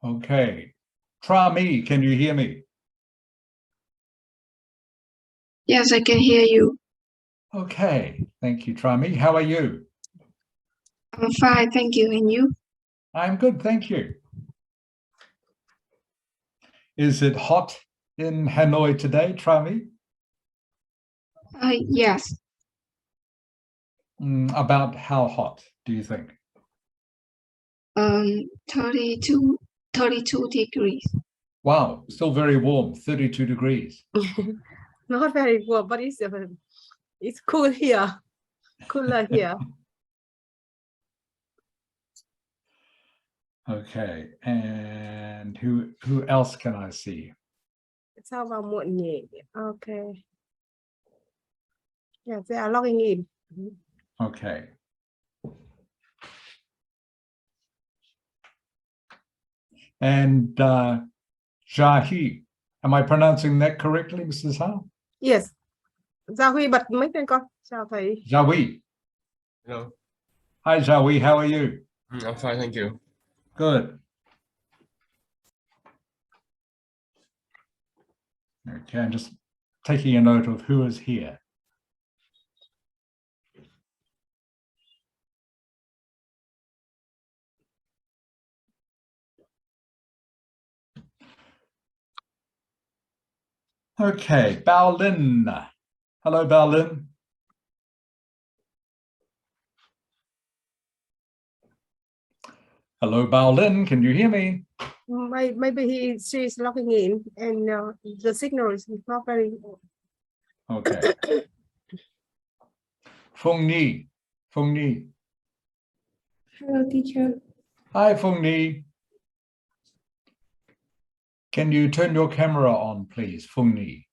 Okay. Try me. Can you hear me? Yes, I can hear you. Okay. Thank you. Try me. How are you? I'm fine, thank you. And you? I'm good. Thank you. Is it hot in Hanoi today? Try me. Yes. About how hot do you think? 32 degrees. Wow, still very warm, 32 degrees. Not very warm, but it's cool here. Cooler here. Okay, and who else can I see? Sao vào muộn nhỉ? Okay. Yeah, they are logging in. Okay. And Jahi, am I pronouncing that correctly, Mrs. Ha? Yes. Gia Huy bật mic lên con. Chào thầy. Jawi. Hello. Hi, Jawi. How are you? I'm fine, thank you. Good. Okay, I'm just taking a note of who is here. Okay, Bao Lin. Hello, Bao Lin. Hello, Bao Lin. Can you hear me? Maybe she's logging in and the signal is not very. Okay. Fung Ni. Fung Ni. Hello, teacher. Hi, Fung Ni. Can you turn your camera on, please, Fung Ni?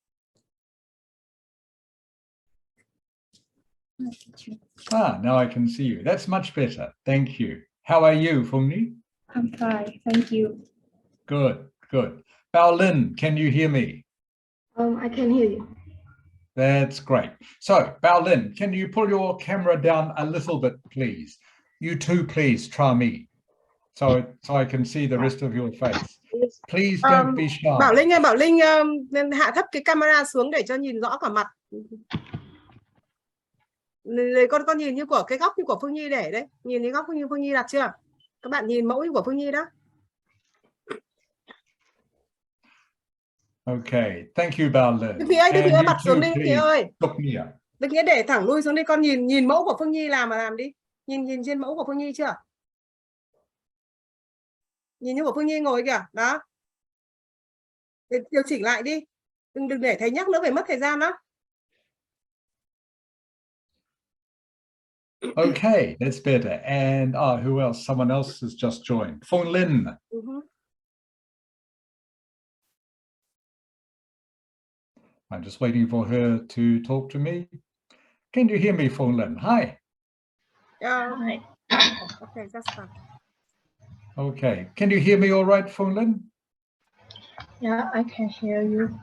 Now I can see you. That's much better. Thank you. How are you, Fung Ni? I'm fine, thank you. Good, good. Bao Lin, can you hear me? I can hear you. That's great. So, Bao Lin, can you pull your camera down a little bit, please? You too, please try me. So I can see the rest of your face. Please don't be shy. Bảo Linh nên hạ thấp cái camera xuống để cho nhìn rõ cả mặt. Con nhìn như của cái góc như của Phương Nhi để đấy, nhìn cái góc như Phương Nhi đặt chưa? Các bạn nhìn mẫu của Phương Nhi đó. Okay, thank you, Bao Lin. Đức Nghĩa bật xuống đi, Đức Nghĩa ơi. Đức Nghĩa để thẳng lui xuống đi, con nhìn mẫu của Phương Nhi làm đi. Nhìn trên mẫu của Phương Nhi chưa? Nhìn như của Phương Nhi ngồi kìa, đó. Điều chỉnh lại đi. Đừng để thầy nhắc nữa, phải mất thời gian đó. Okay, that's better. And who else? Someone else has just joined. Fung Lin. I'm just waiting for her to talk to me. Can you hear me, Fung Lin? Hi. Hi. Okay, that's fine. Okay, can you hear me all right, Fung Lin? Yeah, I can hear you.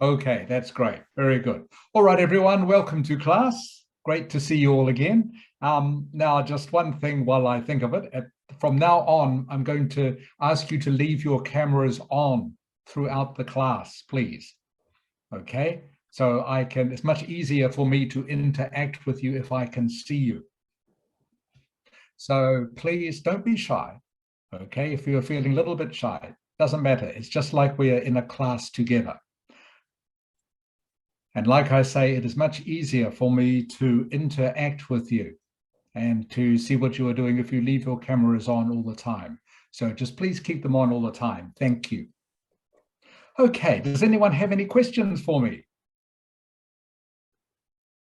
Okay, that's great. Very good. All right, everyone, welcome to class. Great to see you all again. Now, just one thing while I think of it. From now on, I'm going to ask you to leave your cameras on throughout the class, please. Okay, so it's much easier for me to interact with you if I can see you. So please don't be shy. Okay, if you're feeling a little bit shy, doesn't matter. It's just like we are in a class together. And like I say, it is much easier for me to interact with you and to see what you are doing if you leave your cameras on all the time. So just please keep them on all the time. Thank you. Okay, does anyone have any questions for me?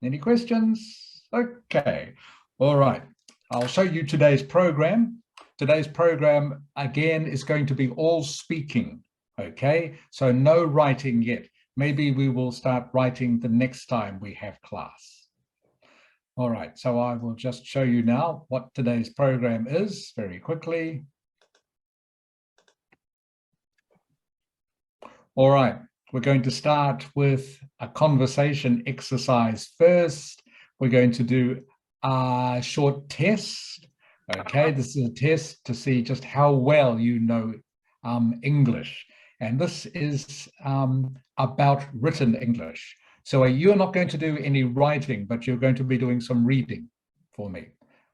Any questions? Okay, all right. I'll show you today's program. Today's program, again, is going to be all speaking, okay? So no writing yet. Maybe we will start writing the next time we have class. All right, so I will just show you now what today's program is very quickly. All right, we're going to start with a conversation exercise first. We're going to do a short test. Okay, this is a test to see just how well you know English. And this is about written English. So you're not going to do any writing, but you're going to be doing some reading for me.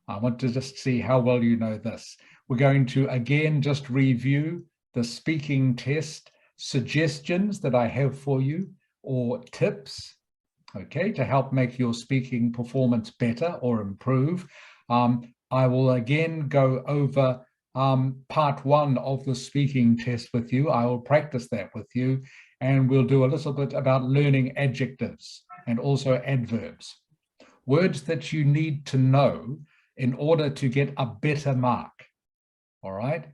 I want to just see how well you know this. We're going to again just review the speaking test suggestions that I have for you, or tips, okay, to help make your speaking performance better or improve. I will again go over part one of the speaking test with you. I will practice that with you, and we'll do a little bit about learning adjectives and also adverbs, words that you need to know in order to get a better mark. All right.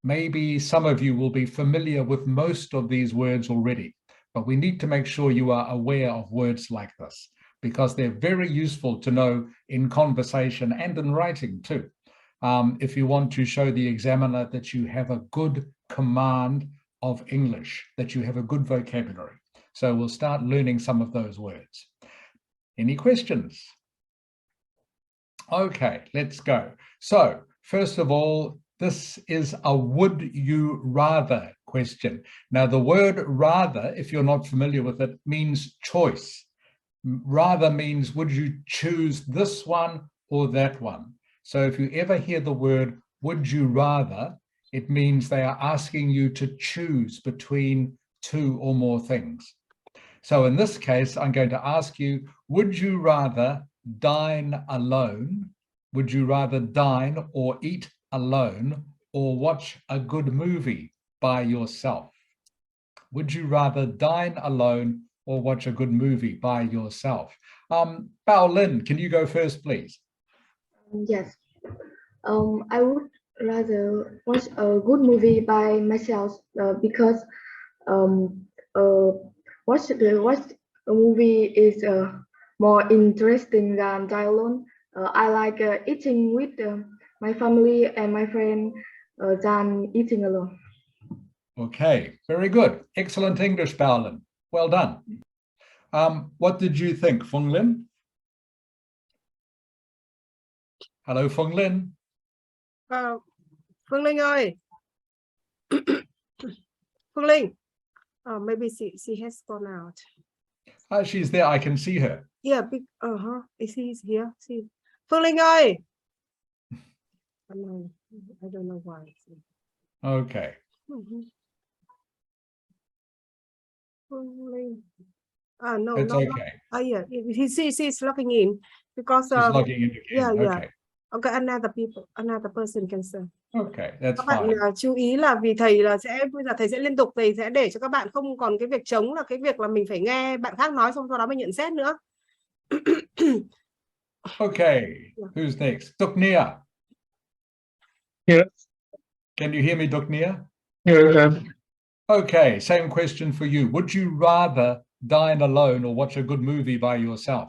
Maybe some of you will be familiar with most of these words already, but we need to make sure you are aware of words like this, because they're very useful to know in conversation and in writing too. If you want to show the examiner that you have a good command of English, that you have a good vocabulary. So we'll start learning some of those words. Any questions? Okay, let's go. So first of all, this is a would you rather question. Now the word rather, if you're not familiar with it, means choice. Rather means would you choose this one or that one? So if you ever hear the word would you rather, it means they are asking you to choose between two or more things. So in this case, I'm going to ask you, would you rather dine alone? Would you rather dine or eat alone, or watch a good movie by yourself? Would you rather dine alone or watch a good movie by yourself? Bao Lin, can you go first, please? Yes. I would rather watch a good movie by myself because watch a movie is more interesting than dine alone. I like eating with my family and my friend than eating alone. Okay, very good. Excellent English, Bao Lin. Well done. What did you think, Phung Lin? Hello, Phung Lin. Phương Linh ơi. Phương Linh. Oh, maybe she has gone out. She's there. I can see her. Yeah, is he here? See. Phương Linh ơi. I don't know why. Okay. Phương Linh. No, It's okay. Yeah, she's logging in because She's logging in again. yeah. Okay. Okay, another person can say. Okay, that's Các bạn fine. chú ý là vì thầy là bây giờ thầy sẽ liên tục, thầy sẽ để cho các bạn không còn cái việc trống là cái việc là mình phải nghe bạn khác nói xong sau đó mình nhận xét nữa. Okay, who's next? Duknia. Yeah. Can you hear me, Duknia? Yeah. Okay, same question for you. Would you rather dine alone or watch a good movie by yourself?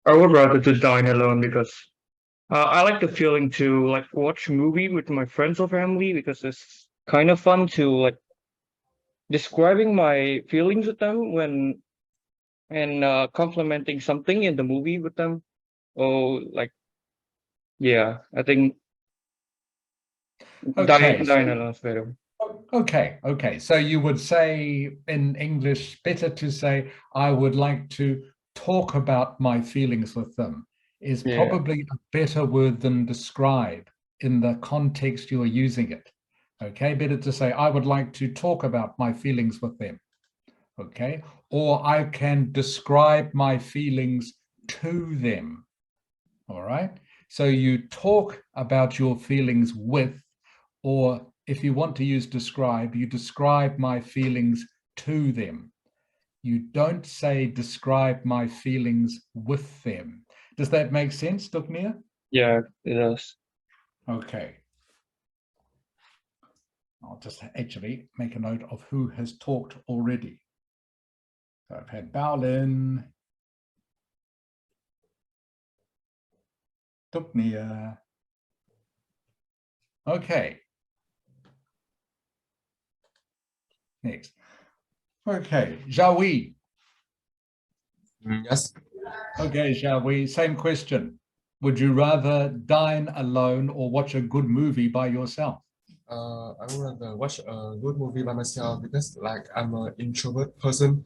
I would rather to dine alone because I like the feeling to like watch a movie with my friends or family, because it's kind of fun to like describing my feelings with them when and complimenting something in the movie with them. Oh, like, yeah, I think Okay, dine alone is better. okay. So you would say in English, better to say, I would like to talk about my feelings with them, is probably a better word than describe in the context you are using it. Okay, better to say, I would like to talk about my feelings with them. Okay, or I can describe my feelings to them. All right, so you talk about your feelings with, or if you want to use describe, you describe my feelings to them. You don't say describe my feelings with them. Does that make sense, Duknia? Yeah, it does. Okay. I'll just actually make a note of who has talked already. So I've had Bao Lin, Duknia. Okay. Next. Okay, Zhao Wei. Yes. Okay, shall we? Same question. Would you rather dine alone or watch a good movie by yourself? I would rather watch a good movie by myself because like I'm an introvert person.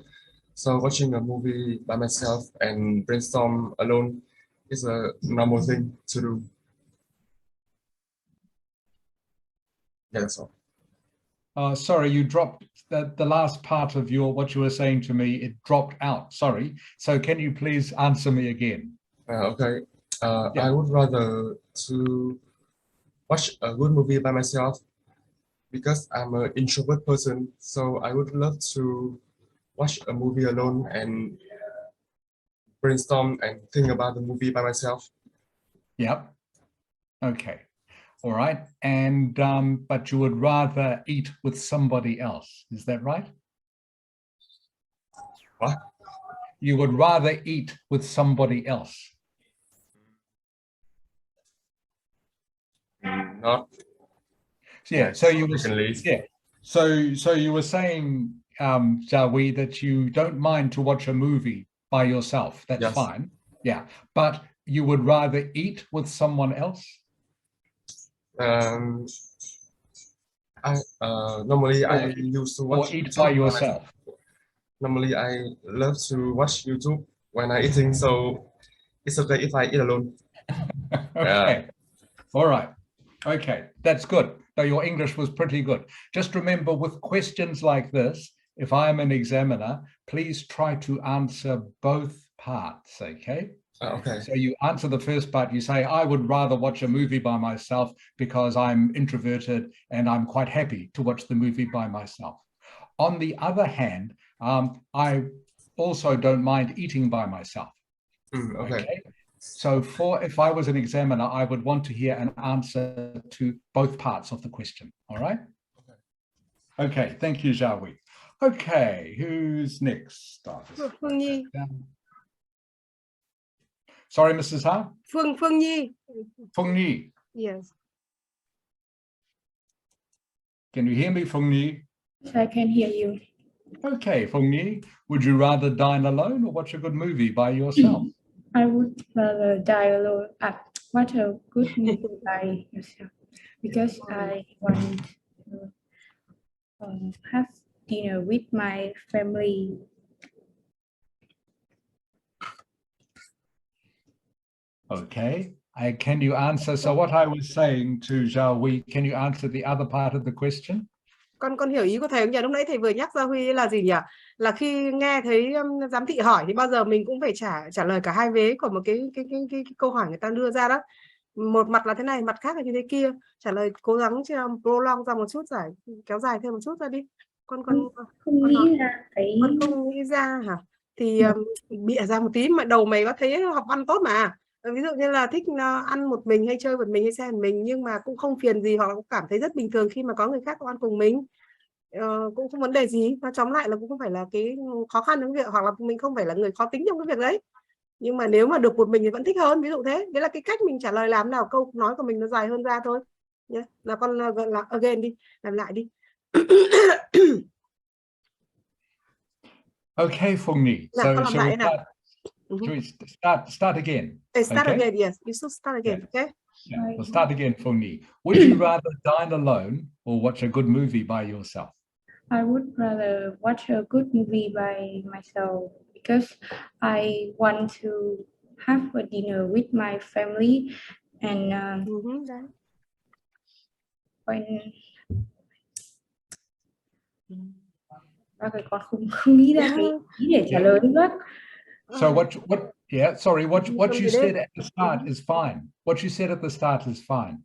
So watching a movie by myself and brainstorm alone is a normal thing to do. Yeah, that's all. Sorry, you dropped the last part of what you were saying to me. It dropped out. Sorry. So can you please answer me again? Okay. Yeah. I would rather to watch a good movie by myself because I'm an introvert person. So I would love to watch a movie alone and brainstorm and think about the movie by myself. Yep. Okay. All right. And but you would rather eat with somebody else. Is that right? What? You would rather eat with somebody else. Not. Yeah. So you were frequently. yeah. So you were saying, Jawi, that you don't mind to watch a movie by yourself. That's Yes. fine. Yeah. But you would rather eat with someone else? I normally I used to watch or eat YouTube by when yourself. normally I love to watch YouTube when I eating, so it's okay if I eat alone. Okay. All right. Okay, that's good. No, your English was pretty good. Just remember, with questions like this, if I am an examiner, please try to answer both parts, okay? Okay. So you answer the first part, you say, I would rather watch a movie by myself because I'm introverted and I'm quite happy to watch the movie by myself. On the other hand, I also don't mind eating by myself. Okay. So if I was an examiner, I would want to hear an answer to both parts of the question. All right? Okay, thank you, Jawi. Okay, who's next? Phương Nhi. Sorry, Mrs. Ha? Phương Nhi. Phương Nhi. Yes. Can you hear me, Phương Nhi? I can hear you. Okay, Phương Nhi, would you rather dine alone or watch a good movie by yourself? I would rather die alone. Watch a good movie by yourself because I want to have dinner with my family. Okay, can you answer? So what I was saying to Zhao Wei, can you answer the other part of the question? Con hiểu ý của thầy không nhỉ? Lúc nãy thầy vừa nhắc Gia Huy là gì nhỉ? Là khi nghe thấy giám thị hỏi thì bao giờ mình cũng phải trả lời cả hai vế của một cái câu hỏi người ta đưa ra đó. Một mặt là thế này, mặt khác là như thế kia. Trả lời cố gắng prolong ra một chút, kéo dài thêm một chút ra đi. Con không nghĩ ra thấy. Con không nghĩ ra hả? Thì bịa ra một tí mà đầu mày có thấy học văn tốt mà. Ví dụ như là thích ăn một mình hay chơi một mình hay xem một mình nhưng mà cũng không phiền gì hoặc là cũng cảm thấy rất bình thường khi mà có người khác ăn cùng mình, cũng không vấn đề gì. Và tóm lại là cũng không phải là cái khó khăn trong việc hoặc là mình không phải là người khó tính trong cái việc đấy, nhưng mà nếu mà được một mình thì vẫn thích hơn, ví dụ thế. Đấy là cái cách mình trả lời làm nào câu nói của mình nó dài hơn ra thôi nhé. Là con là again đi, làm lại đi. Okay, Phương Nhi. So start again. Start again, yes. You should start again, okay? Yeah, we'll start again, Phương Nhi. Would you rather dine alone or watch a good movie by yourself? I would rather watch a good movie by myself because I want to have a dinner with my family and when con không nghĩ ra cái ý để trả lời bác. So what you said at the start is fine. What you said at the start is fine.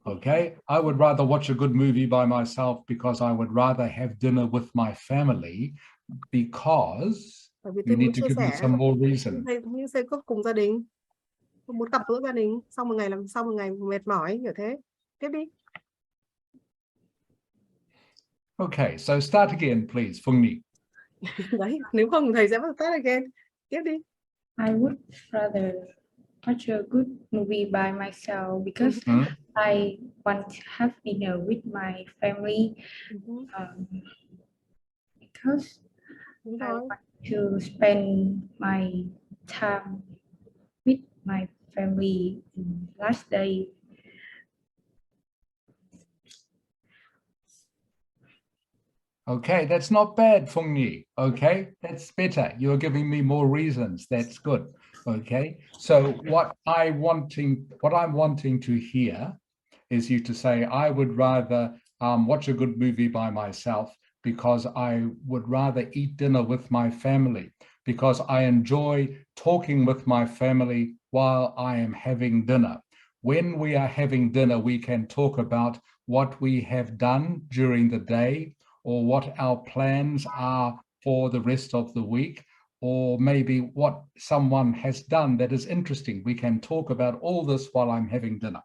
Okay, I would rather watch a good movie by myself because I would rather have dinner with my family because you need to give me some more reason. Như xây cốt cùng gia đình, muốn gặp gỡ gia đình sau một ngày mệt mỏi kiểu thế. Tiếp đi. Okay, so start again, please, Phương Nhi. Đấy, nếu không thầy sẽ bắt start again. Tiếp đi. I would rather watch a good movie by myself because I want to have dinner with my family because I want to spend my time with my family last day. Okay, that's not bad, Fung Yi. Okay, that's better. You're giving me more reasons. That's good. Okay, so what I'm wanting to hear is you to say, I would rather watch a good movie by myself because I would rather eat dinner with my family, because I enjoy talking with my family while I am having dinner. When we are having dinner, we can talk about what we have done during the day, or what our plans are for the rest of the week, or maybe what someone has done that is interesting. We can talk about all this while I'm having dinner.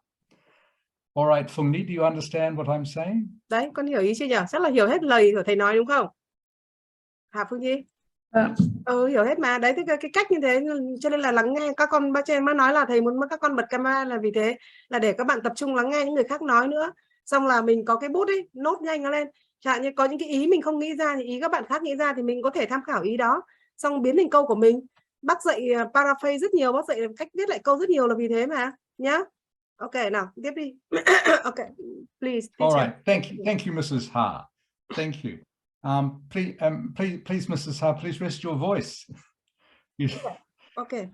All right, Phung Ni, do you understand what I'm saying? Đấy, con hiểu ý chưa nhỉ? Chắc là hiểu hết lời của thầy nói đúng không? Hả Phương Nhi? Hiểu hết mà. Đấy, cái cách như thế cho nên là lắng nghe các con. Bác trên má nói là thầy muốn các con bật camera là vì thế là để các bạn tập trung lắng nghe những người khác nói nữa. Xong là mình có cái bút ấy, nốt nhanh nó lên. Chẳng hạn như có những cái ý mình không nghĩ ra thì ý các bạn khác nghĩ ra thì mình có thể tham khảo ý đó, xong biến thành câu của mình. Bác dạy paraphrase rất nhiều, bác dạy cách viết lại câu rất nhiều là vì thế mà nhá. Ok, nào tiếp đi. Ok, please. All right, thank you, Mrs. Ha. Thank you. Please, Mrs. Ha, please rest your voice. Okay.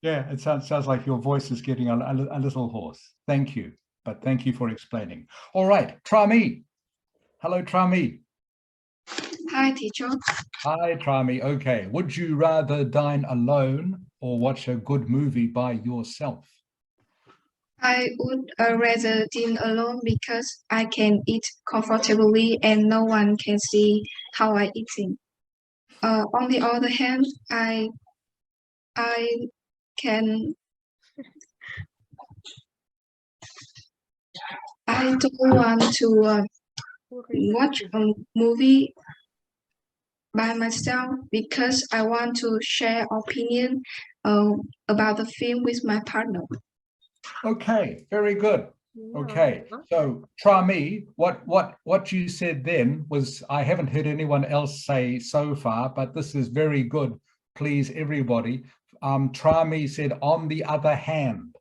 Yeah, it sounds like your voice is getting a little hoarse. Thank you, but thank you for explaining. All right, Trami. Hello, Trami. Hi, teacher. Hi, Trami. Okay, would you rather dine alone or watch a good movie by yourself? I would rather dine alone because I can eat comfortably and no one can see how I eating. On the other hand, I don't want to watch a movie by myself because I want to share opinion about the film with my partner. Okay, very good. Okay, so Trami, what you said then was, I haven't heard anyone else say so far, but this is very good. Please, everybody. Trami said, on the other hand.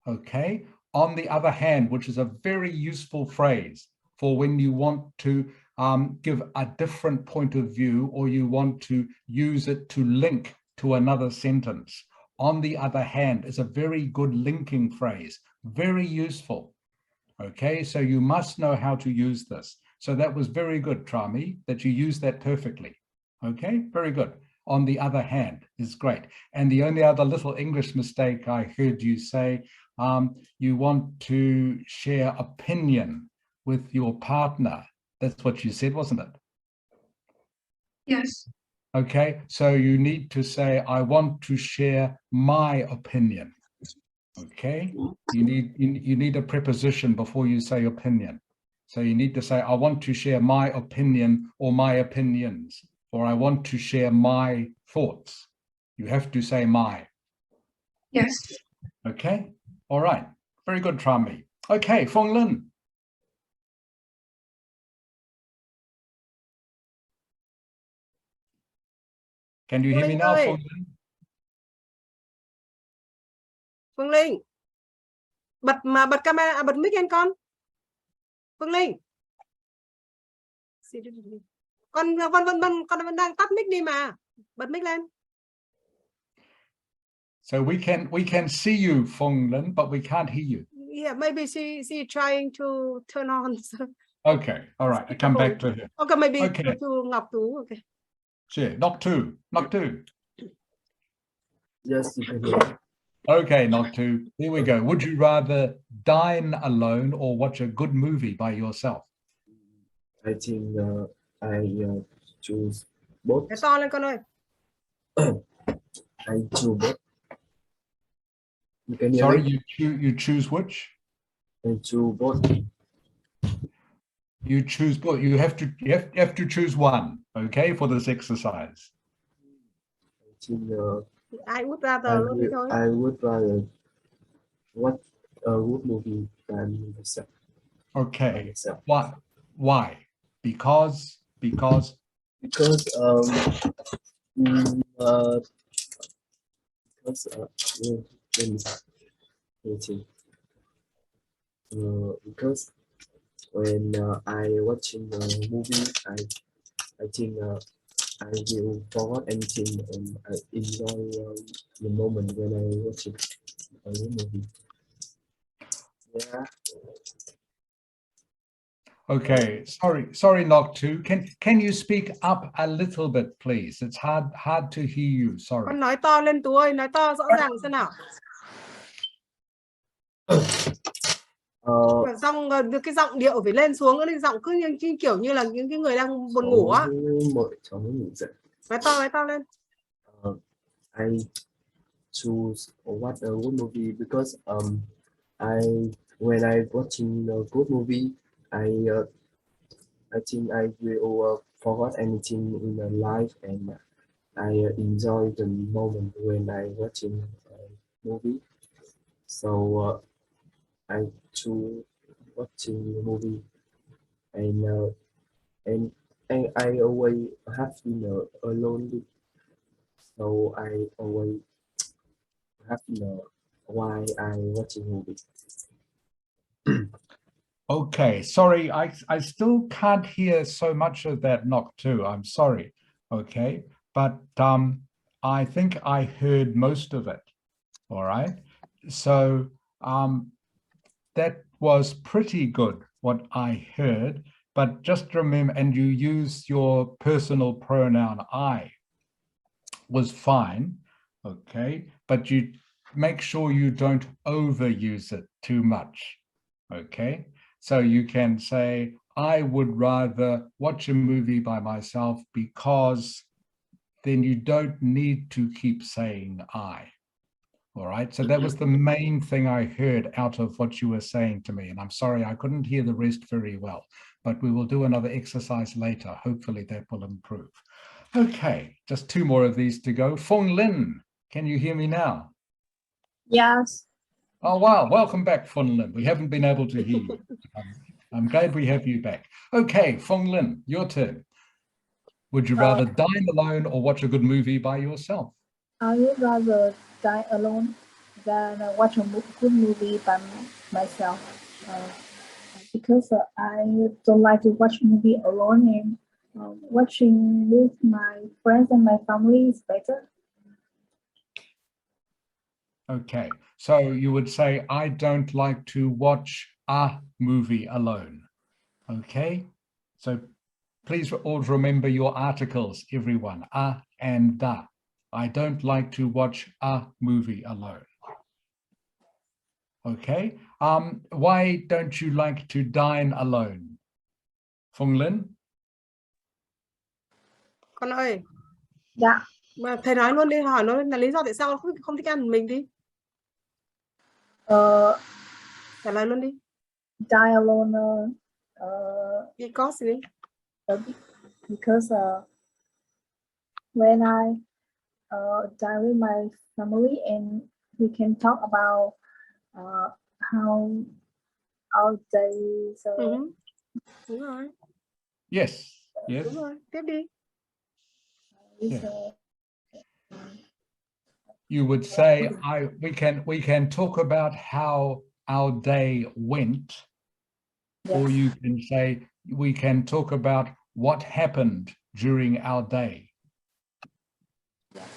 Okay, on the other hand, which is a very useful phrase for when you want to give a different point of view, or you want to use it to link to another sentence. On the other hand is a very good linking phrase, very useful. Okay, so you must know how to use this. So that was very good, Trami, that you used that perfectly. Okay, very good. On the other hand is great. And the only other little English mistake I heard you say, you want to share opinion with your partner. That's what you said, wasn't it? Yes. Okay, so you need to say, I want to share my opinion. Okay, you need a preposition before you say opinion. So you need to say, I want to share my opinion or my opinions, or I want to share my thoughts. You have to say my. Yes. Okay, all right, very good, Trami. Okay, Fong Lin. Can you hear me now, Fong Lin? Phương Linh, bật camera, bật mic lên con. Phương Linh, con vẫn đang tắt mic đi mà, bật mic lên. So we can see you, Fong Lin, but we can't hear you. Yeah, maybe she trying to turn on. Okay, all right, I come back to her. Okay, maybe Okay. to Ngọc Tú. Okay. Sure, knock two. Yes, you can hear. Okay, knock two. Here we go. Would you rather dine alone or watch a good movie by yourself? I think I choose both. Nói to lên con ơi. I choose both. You can hear Sorry, me? you choose which? I choose both. You choose both. You have to choose one. Okay, for this exercise. I think I would rather I would rather watch a good movie than myself. Okay. Why? Because because let me think. Because when I watching a movie, I think I will forget anything and I enjoy the moment when I watch it a movie. Yeah. Okay, sorry, Knock Two. Can you speak up a little bit, please? It's hard to hear you. Sorry. Con nói to lên Tú ơi, nói to rõ ràng xem nào. Mà cái giọng điệu phải lên xuống nữa đi, giọng cứ như kiểu như là những cái người đang buồn ngủ á. Cháu mới ngủ dậy. Nói to lên. I choose what a good movie because when I watching a good movie, I think I will forget anything in my life and I enjoy the moment when I watching a movie. So I choose watching the movie and I always have alone. So I always have why I watching movie. Okay, sorry, I still can't hear so much of that Knock Two. I'm sorry. Okay, but I think I heard most of it. All right. So that was pretty good what I heard, but just remember, and you use your personal pronoun I was fine, okay, but you make sure you don't overuse it too much, okay? So you can say, I would rather watch a movie by myself because then you don't need to keep saying I. All right, so that was the main thing I heard out of what you were saying to me. And I'm sorry, I couldn't hear the rest very well, but we will do another exercise later. Hopefully that will improve. Okay, just two more of these to go. Fong Lin, can you hear me now? Yes. Oh, wow, welcome back, Fong Lin. We haven't been able to hear you. I'm glad we have you back. Okay, Fong Lin, your turn. Would you rather dine alone or watch a good movie by yourself? I would rather dine alone than watch a good movie by myself. Because I don't like to watch movie alone, and watching with my friends and my family is better. Okay, so you would say, I don't like to watch a movie alone. Okay, so please all remember your articles, everyone, a and da. I don't like to watch a movie alone. Okay, why don't you like to dine alone? Phung Linh? Con ơi. Dạ. Mà thầy nói luôn đi, hỏi nó là lý do tại sao không thích ăn một mình đi. Trả lời luôn đi. Dine alone. Because gì? Because when I dine with my family and we can talk about how our days. Đúng rồi. Yes. Yes. Đúng rồi. Tiếp đi. Yeah. You would say, we can talk about how our day went, yes. Or you can say, we can talk about what happened during our day. Yes.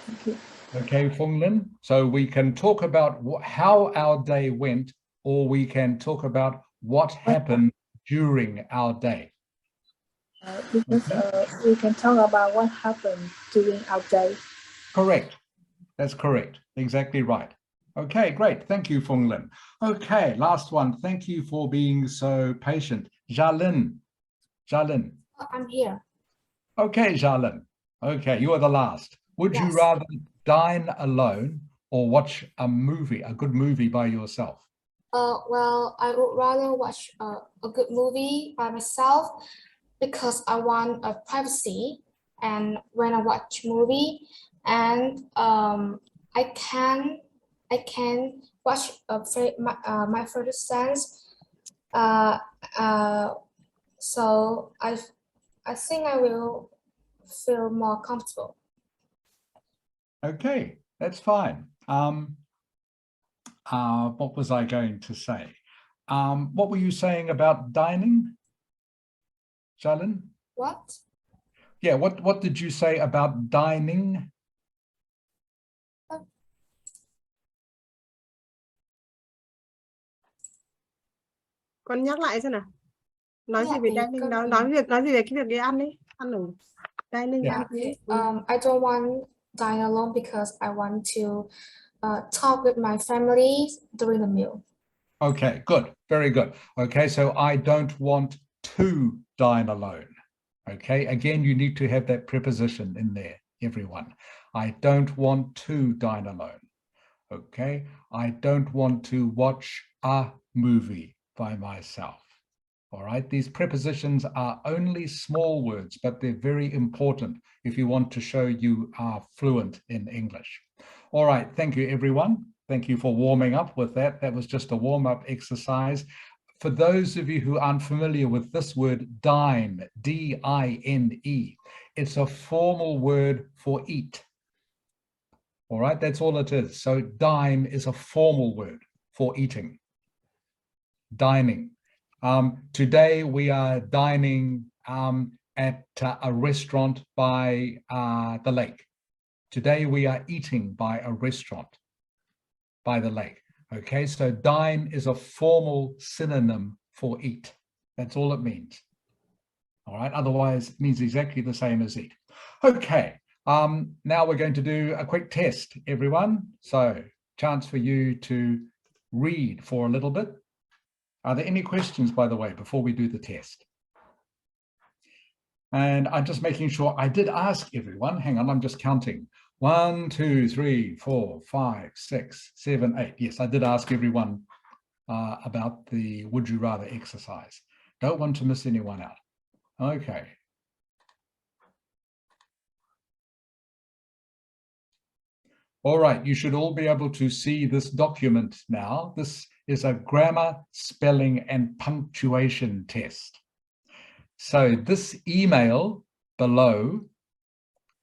Thank you. Okay, Phung Linh. So we can talk about how our day went, or we can talk about what happened during our day. Because we can talk about what happened during our day. Correct. That's correct. Exactly right. Okay, great. Thank you, Phung Linh. Okay, last one. Thank you for being so patient. Jalin. Jalin. I'm here. Okay, Jalin. Okay, you are the last. Would you rather dine alone or watch a movie, a good movie by yourself? Well, I would rather watch a good movie by myself because I want a privacy. And when I watch movie, and I can watch my favorite sense. So I think I will feel more comfortable. Okay, That's fine. What was I going to say? What were you saying about dining, Jalin? What? Yeah, what did you say about dining? Con nhắc lại xem nào. Nói gì Dạ, về thì dining, con- nói gì về cái việc đi ăn đi, ăn ở dining, Yeah. ăn Okay. cái I don't want dine alone because I want to talk with my family during the meal. Okay, good, very good. Okay, so I don't want to dine alone. Okay, again, you need to have that preposition in there, everyone. I don't want to dine alone. Okay, I don't want to watch a movie by myself. All right, these prepositions are only small words, but they're very important if you want to show you are fluent in English. All right, thank you, everyone. Thank you for warming up with that. That was just a warm-up exercise. For those of you who aren't familiar with this word, dine, D-I-N-E, it's a formal word for eat. All right, that's all it is. So dine is a formal word for eating, dining. Today we are dining at a restaurant by the lake. Today we are eating by a restaurant by the lake. Okay, so dine is a formal synonym for eat. That's all it means. All right, otherwise it means exactly the same as eat. Okay, now we're going to do a quick test, everyone. So chance for you to read for a little bit. Are there any questions, by the way, before we do the test? And I'm just making sure I did ask everyone. Hang on, I'm just counting. 1, 2, 3, 4, 5, 6, 7, 8. Yes, I did ask everyone about the would you rather exercise. Don't want to miss anyone out. Okay. All right, you should all be able to see this document now. This is a grammar, spelling, and punctuation test. So this email below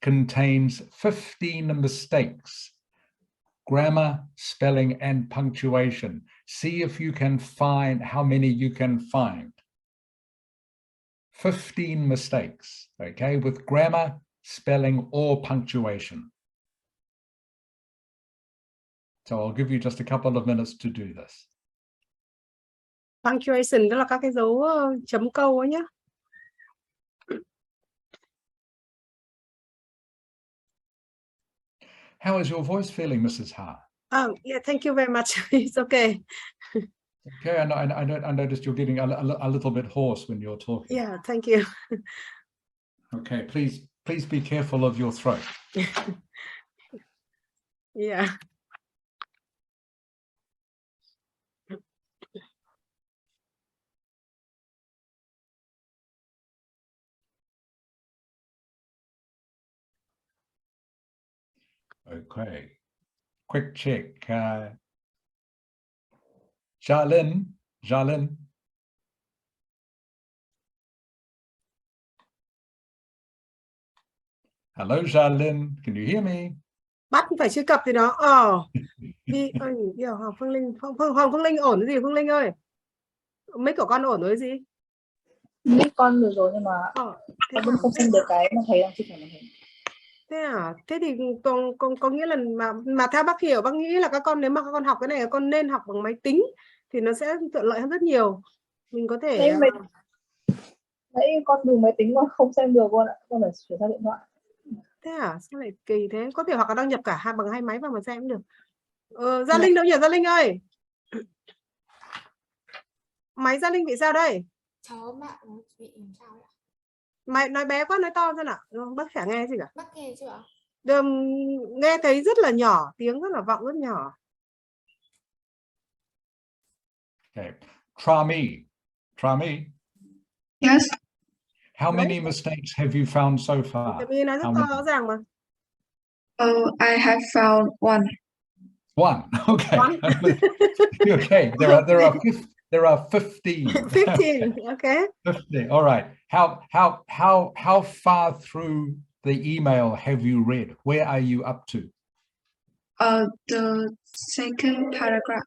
contains 15 mistakes, grammar, spelling, and punctuation. See if you can find how many you can find. 15 mistakes, okay, with grammar, spelling, or punctuation. So I'll give you just a couple of minutes to do this. punctuation, tức là các cái dấu chấm câu ấy nhá. How is your voice feeling, Mrs. Ha? Oh, yeah, thank you very much. It's okay. Okay, I noticed you're getting a little bit hoarse when you're talking. Yeah, thank you. Okay, please be careful of your throat. Yeah. Okay, quick check. Jalin. Hello, Jalin. Can you hear me? Bắt phải truy cập thì nó. Đi Phương Linh, Phương Linh ổn cái gì Phương Linh ơi? Mic của con ổn rồi gì? Mic con được rồi nhưng mà con vẫn không xem được cái mà thấy đang chụp màn hình. Thế à? Thế thì có nghĩa là mà theo bác hiểu, bác nghĩ là các con nếu mà các con học cái này, các con nên học bằng máy tính thì nó sẽ tiện lợi hơn rất nhiều. Mình có thể Nãy con dùng máy tính mà không xem được con ạ, con phải chuyển sang điện thoại. Thế à? Sao lại kỳ thế? Có thể hoặc là đăng nhập cả bằng hai máy vào mà xem cũng được. Gia Linh đâu nhỉ? Gia Linh ơi. Máy Gia Linh bị sao đây? Cháu mạng nó bị làm sao ạ? Mày nói bé quá, nói to xem nào. Bác chả nghe gì cả. Bác nghe chưa ạ? Nghe thấy rất là nhỏ, tiếng rất là vọng rất nhỏ. Okay, Trami. Yes. How many mistakes have you found so far? Trami nói rất to rõ ràng mà. I have found one. One. Okay. One. Okay. There are 15. 15. Okay. 15. All right. How far through the email have you read? Where are you up to? The second paragraph.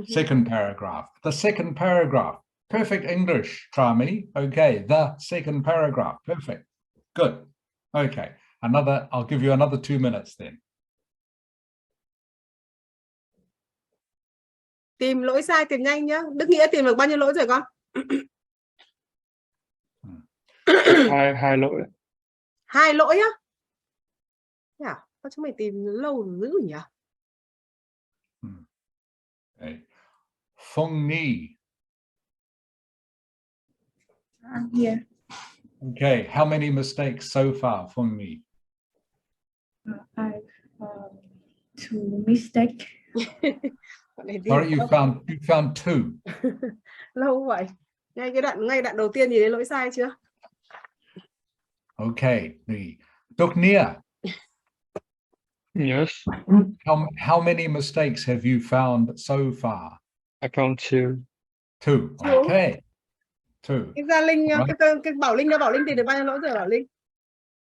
Second paragraph. The second paragraph. Perfect English, Trami. Okay, the second paragraph. Perfect. Good. Okay. I'll give you another 2 minutes then. Tìm lỗi sai tìm nhanh nhá. Đức Nghĩa tìm được bao nhiêu lỗi rồi con? hai lỗi. 2 lỗi á? Thế à? Sao chúng mày tìm lâu dữ nhỉ? Okay. Phong Ni. I'm here. Okay, how many mistakes so far, Phong Ni? I've 2 mistakes. Sorry, you found 2. Lâu vậy. Ngay đoạn đầu tiên nhìn thấy lỗi sai chưa? Okay, the Duknia. Yes. How many mistakes have you found so far? I found 2. 2. Okay. 2. Cái Gia Linh, Right. cái Bảo Linh đâu? Bảo Linh tìm được bao nhiêu lỗi rồi Bảo Linh?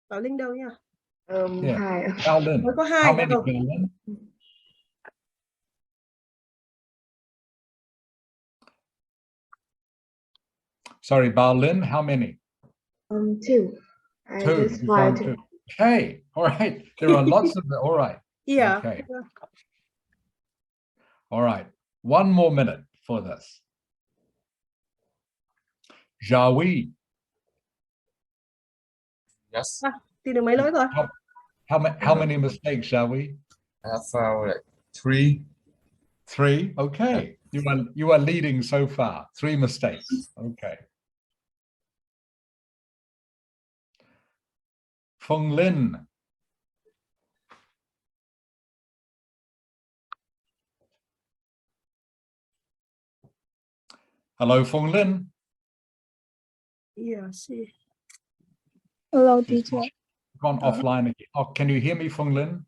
Bảo Linh đâu nhá? Yeah. 2. Balin. Mới có 2. How many, Balin? Sorry, Balin, how many? 2. I 2. just You find found 2. Okay. All right. There are lots of them. All right. Yeah. Okay. All right. 1 more minute for this. Jawi. Yes. Tìm được mấy lỗi rồi? How many mistakes, Jawi? I have found like 3. 3. Okay. You are leading so far. 3 mistakes. Okay. Feng Lin. Hello, Feng Lin. Yeah, see. Hello, teacher. Gone offline again. Oh, can you hear me, Feng Lin?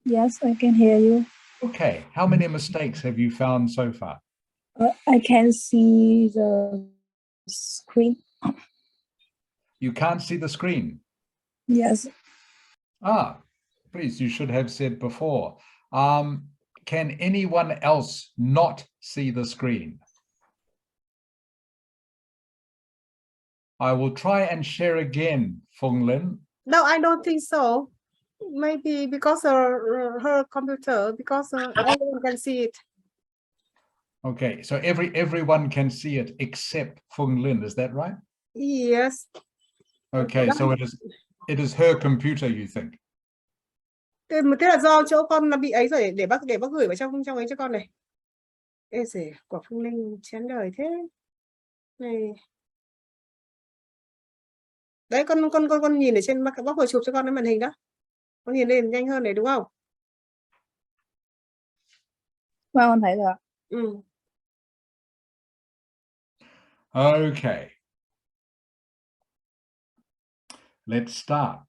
Yes, I can hear you. Okay. How many mistakes have you found so far? I can see the screen. You can't see the screen. Yes. Please, you should have said before. Can anyone else not see the screen? I will try and share again, Feng Lin. No, I don't think so. Maybe because her computer, because everyone can see it. Okay, so everyone can see it except Feng Lin, is that right? Yes. Okay, so it is her computer, you think? Thế là do chỗ con nó bị ấy rồi, để bác gửi vào trong ấy cho con này. Ê giời, quả Phương Linh chán đời thế. Này. Đấy con nhìn ở trên bác vừa chụp cho con cái màn hình đó. Con nhìn lên nhanh hơn này đúng không? Vâng, con thấy rồi ạ. Ừ. Okay. Let's start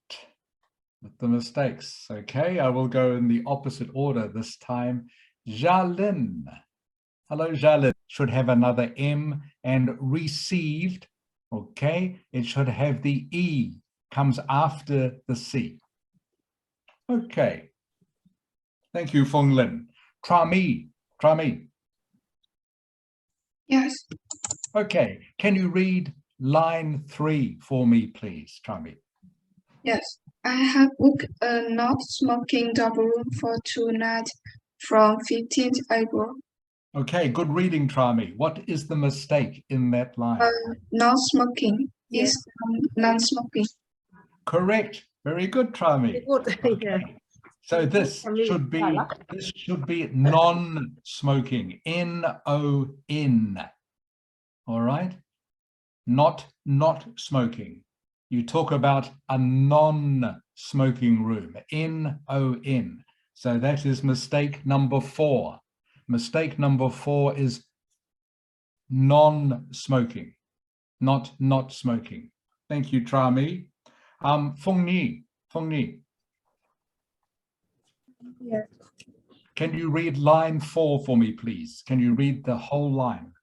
with the mistakes. Okay, I will go in the opposite order this time. Jalin. Hello, Jalin. Should have another M, and received. Okay, it should have the E, comes after the C. Okay. Thank you, Feng Lin. Trami. Yes. Okay, can you read line 3 for me, please, Trami? Yes. I have booked a not smoking double room for tonight from 15th April. Okay, good reading, Trami. What is the mistake in that line? Not smoking is non-smoking. Correct. Very good, Trami. Okay. So this should be non-smoking. N-O-N. All right. Not smoking. You talk about a non-smoking room. N-O-N. So that is mistake number 4. Mistake number 4 is non-smoking, not smoking. Thank you, Trami. Feng Ni. Yes. Can you read line 4 for me, please? Can you read the whole line?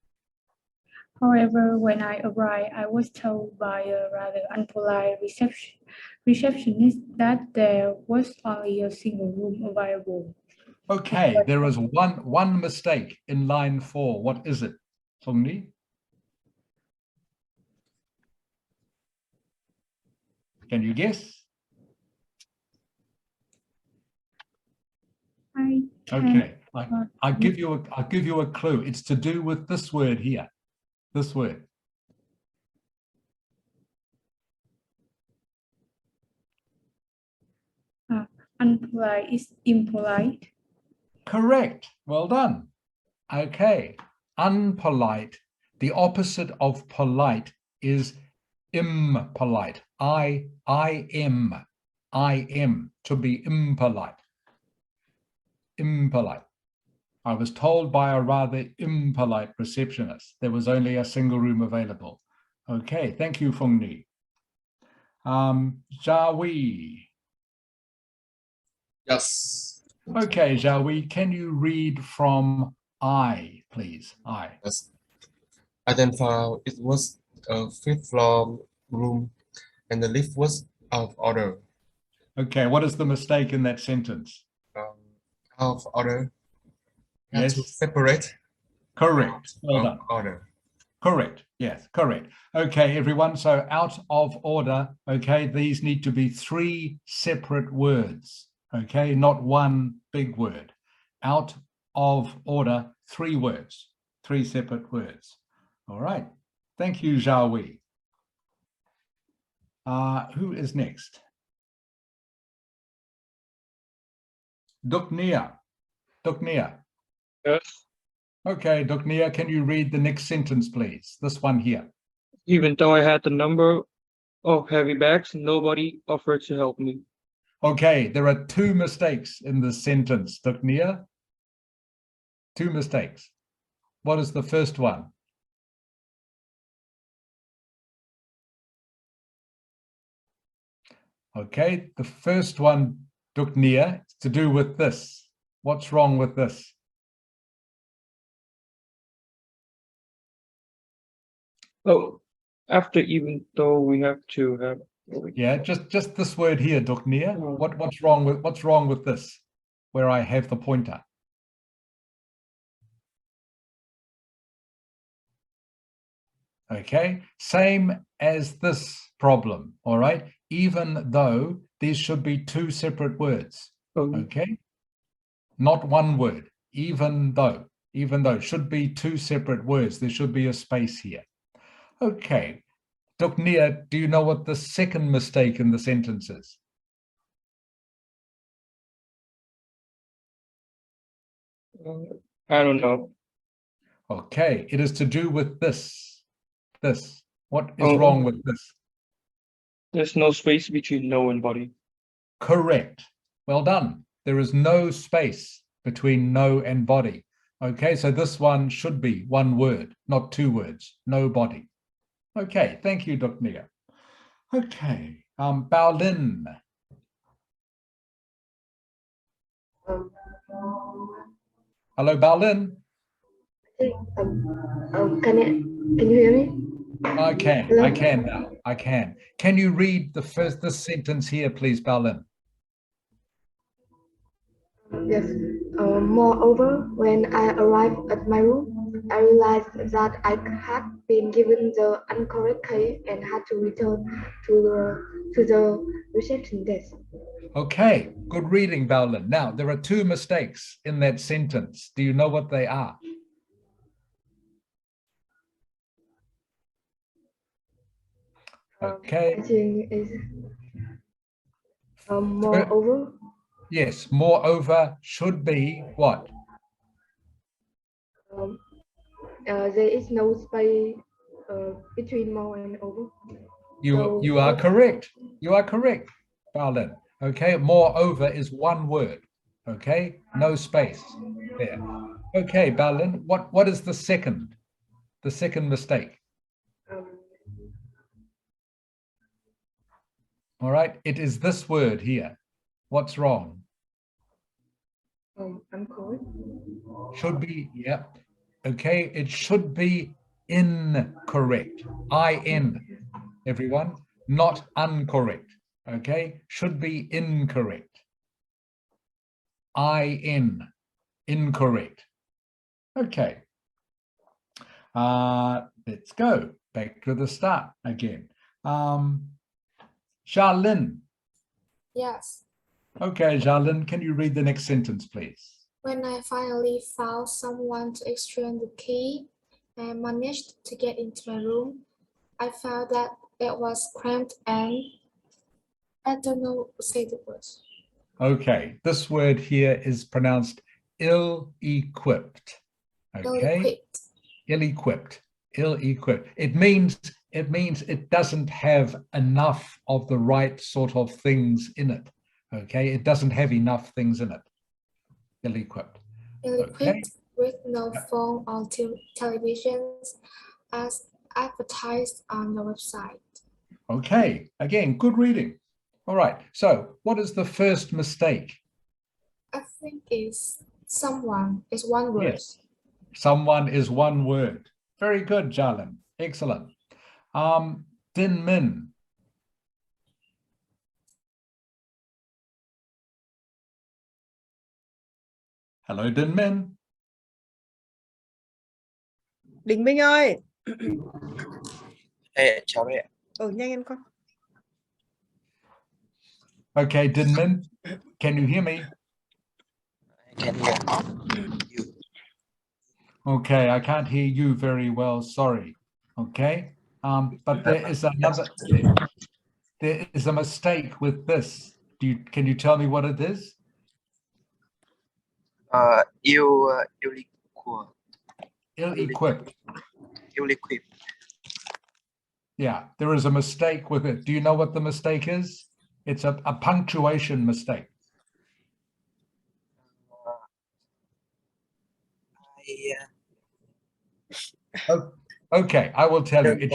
However, when I arrived, I was told by a rather unpolite receptionist that there was only a single room available. Okay, there is one mistake in line 4. What is it, Song Ni? Can you guess? I Okay, I'll give you a clue. It's to do with this word here. This word. unpolite is impolite. Correct. Well done. Okay. Unpolite. The opposite of polite is impolite. I am to be impolite. Impolite. I was told by a rather impolite receptionist there was only a single room available. Okay, thank you, Fung Ni. Zhao Wei. Yes. Okay, Zhao Wei, can you read from I, please? I. Yes. I then found it was a fifth floor room and the lift was out of order. Okay, what is the mistake in that sentence? Out of order. Had Yes. to separate. Correct. Well Out done. of order. Correct. Yes, correct. Okay, everyone. So out of order. Okay, these need to be 3 separate words. Okay, not one big word. Out of order, 3 words, 3 separate words. All right. Thank you, Zhao Wei. Who is next? Duk Nia. Duk Nia. Yes. Okay, Duk Nia, can you read the next sentence, please? This one here. Even though I had the number of heavy bags, nobody offered to help me. Okay, there are 2 mistakes in this sentence, Duk Nia. 2 mistakes. What is the first one? Okay, the first one, Duk Nia, is to do with this. What's wrong with this? Oh, after even though we have to have. Yeah, just this word here, Duk Nia. What's wrong with this? Where I have the pointer. Okay, same as this problem. All right, even though these should be 2 separate words. Okay, not one word. Even though should be 2 separate words. There should be a space here. Okay, Duk Nia, do you know what the second mistake in the sentence is? I don't know. Okay, it is to do with this. This. What is wrong with this? There's no space between no and body. Correct. Well done. There is no space between no and body. Okay, so this one should be 1 word, not 2 words. No body. Okay, thank you, Dr. Nia. Okay, Bao Lin. Hello, Bao Lin. Can you hear me? I can now. I can. Can you read this sentence here, please, Bao Lin? Yes. Moreover, when I arrived at my room, I realized that I had been given the incorrect key and had to return to the reception desk. Okay, good reading, Bao Lin. Now, there are 2 mistakes in that sentence. Do you know what they are? Okay. I think is moreover. Yes, moreover should be what? There is no space between more and over. You are correct. You are correct, Bao Lin. Okay, moreover is 1 word. Okay, no space there. Okay, Bao Lin, what is the second mistake? All right, it is this word here. What's wrong? I'm correct. Should be, yeah. Okay, it should be incorrect. I-N, everyone, not incorrect. Okay, should be incorrect. I-N, Incorrect. Okay. Let's go back to the start again. Charlene. Yes. Okay, Charlene, can you read the next sentence, please? When I finally found someone to exchange the key and managed to get into my room, I found that it was cramped and I don't know what to say the words. Okay, this word here is pronounced ill-equipped. Okay, ill-equipped, ill-equipped. It means it doesn't have enough of the right sort of things in it. Okay, it doesn't have enough things in it. Ill-equipped. Ill-equipped with no phone or televisions as advertised on the website. Okay, again, good reading. All right, so what is the first mistake? I think is someone is one word. Yes, someone is one word. Very good, Jalen. Excellent. Din Min. Hello, Din Min. Đình Minh ơi. Chào đấy ạ. Nhanh em con. Okay, Din Min, can you hear me? I can hear you. Okay, I can't hear you very well, sorry. Okay, but there is another, there is a mistake with this. Can you tell me what it is? Ill-equipped. Ill-equipped. Yeah, there is a mistake with it. Do you know what the mistake is? It's a punctuation mistake. Okay, I will tell you.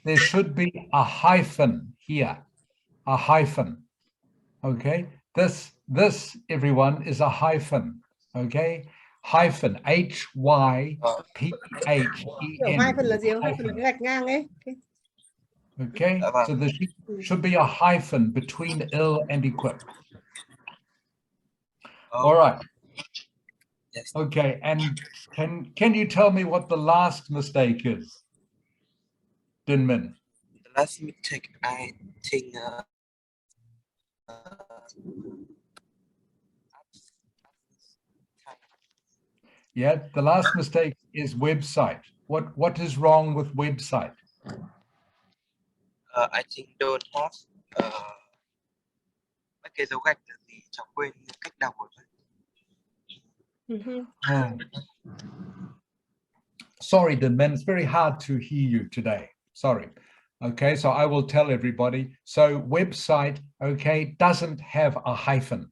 There should be a hyphen here, a hyphen. Okay, this everyone is a hyphen. Okay, hyphen, HYPHEN. Hyphen là gì? Hyphen là cái gạch ngang ấy. Okay, so there should be a hyphen between ill and equipped. All right. Yes. Okay, and can you tell me what the last mistake is, Din Min? The last mistake, I think Yeah, the last mistake is website. What is wrong with website? I think don't have mấy cái dấu gạch là gì, cháu quên cách đọc rồi. Sorry, Din Min, it's very hard to hear you today. Sorry. Okay, so I will tell everybody. So website, okay, doesn't have a hyphen.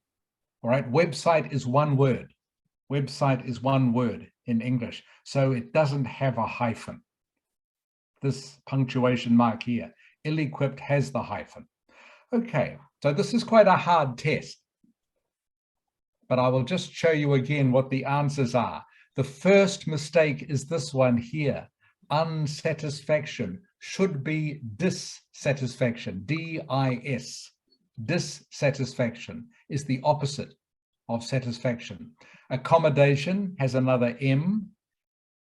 All right, website is one word. Website is one word in English, so it doesn't have a hyphen. This punctuation mark here, ill-equipped has the hyphen. Okay, so this is quite a hard test, but I will just show you again what the answers are. The first mistake is this one here. Unsatisfaction should be dissatisfaction, D-I-S. Dissatisfaction is the opposite of satisfaction. Accommodation has another M,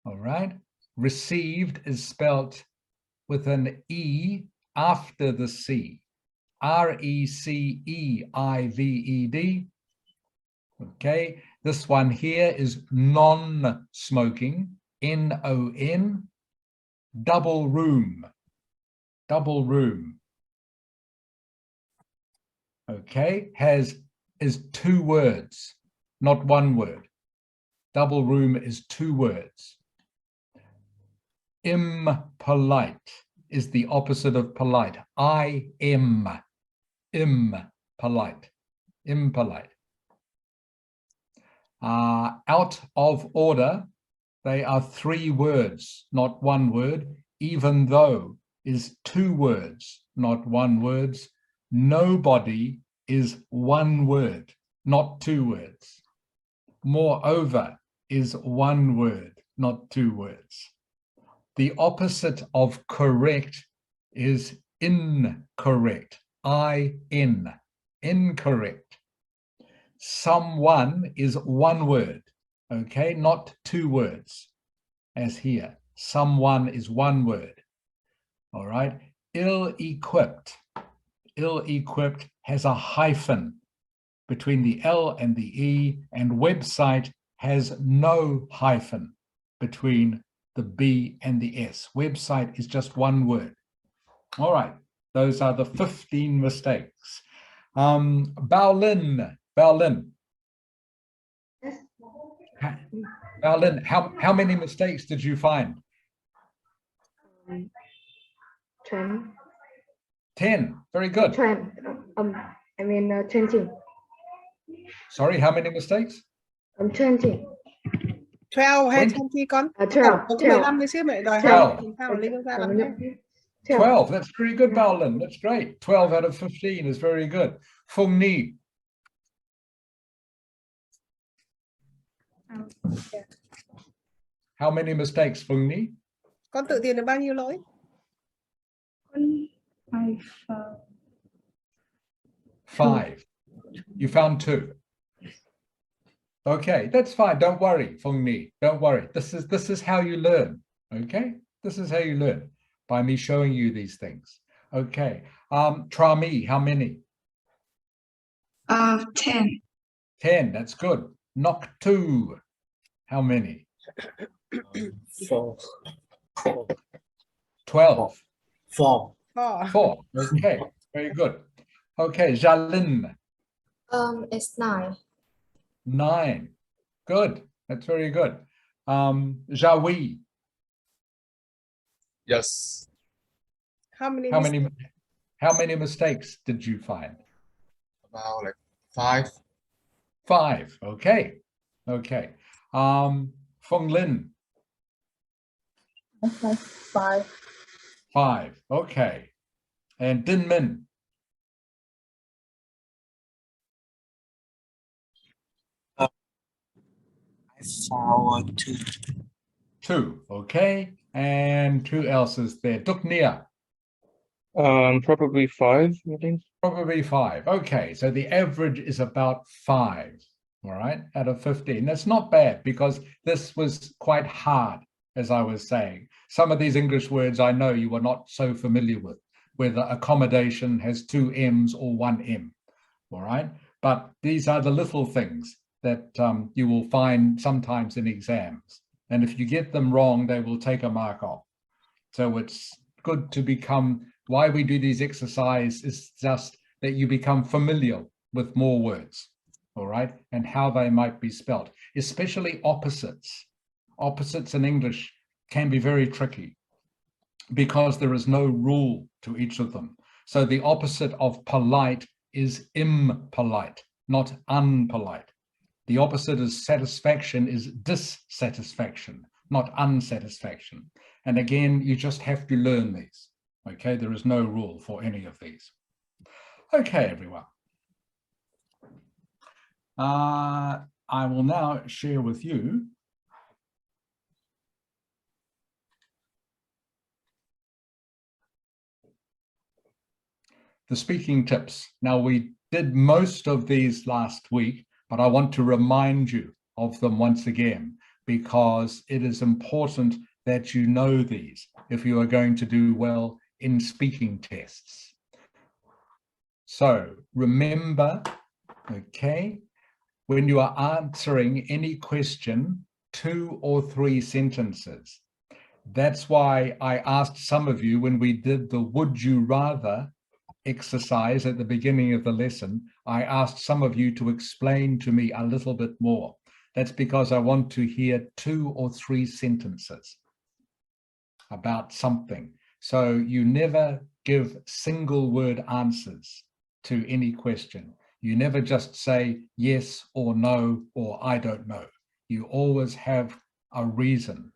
all right? Received is spelt with an E after the C. R-E-C-E-I-V-E-D. Okay, this one here is non-smoking, N-O-N. Double room, double room. Okay, is two words, not one word. Double room is two words. Impolite is the opposite of polite. Impolite, impolite. Out of order, they are three words, not one word. Even though is two words, not one words. Nobody is one word, not two words. Moreover is one word, not two words. The opposite of correct is incorrect, I-N, incorrect. Someone is one word, okay, not two words, as here. Someone is one word, all right? Ill-equipped. Ill-equipped has a hyphen between the L and the E, and website has no hyphen between the B and the S. Website is just one word. All right, those are the 15 mistakes. Baolin. Yes. Baolin, how many mistakes did you find? 10. 10. Very good. 20. 20. Sorry, how many mistakes? 20. 12 hay 20. 20 con? 12. Có 15 mới xíu mẹ đòi 12. hỏi làm sao mà Linh ra làm thế. 12. That's very good, Baolin. That's great. 12 out of 15 is very good. Phung Ni. How many mistakes, Phung Ni? Con tự tiền được bao nhiêu lỗi? I found 5. You found 2. Okay, that's fine. Don't worry, Phung Ni. Don't worry. This is how you learn. Okay, this is how you learn, by me showing you these things. Okay. Trami, how many? 10. 10. That's good. Noktu, how many? 4. 12. 4. 4. Okay, very good. Okay, Jalin. It's 9. 9. Good. That's very good. Jawi. Yes. How many How many mistakes did you find? About like 5. 5. Okay. Okay. Feng Lin. 5. 5. Okay. And Din Min. I found 2. 2. Okay. And who else is there? Duk Nia. Probably 5, I think. Probably 5. Okay. So the average is about 5. All right. Out of 15. That's not bad, because this was quite hard, as I was saying. Some of these English words I know you are not so familiar with, whether accommodation has 2 M's or 1 M. All right. But these are the little things that you will find sometimes in exams. And if you get them wrong, they will take a mark off. So it's good to become, why we do these exercises is just that you become familiar with more words, all right, and how they might be spelt, especially opposites. Opposites in English can be very tricky because there is no rule to each of them. So the opposite of polite is impolite, not unpolite. The opposite of satisfaction is dissatisfaction, not unsatisfaction. And again, you just have to learn these. Okay, there is no rule for any of these. Okay, everyone. I will now share with you the speaking tips. Now, we did most of these last week, but I want to remind you of them once again, because it is important that you know these if you are going to do well in speaking tests. So remember, okay, when you are answering any question, 2 or 3 sentences. That's why I asked some of you when we did the would you rather exercise at the beginning of the lesson, I asked some of you to explain to me a little bit more. That's because I want to hear 2 or 3 sentences about something. So you never give single word answers to any question. You never just say yes or no, or I don't know. You always have a reason,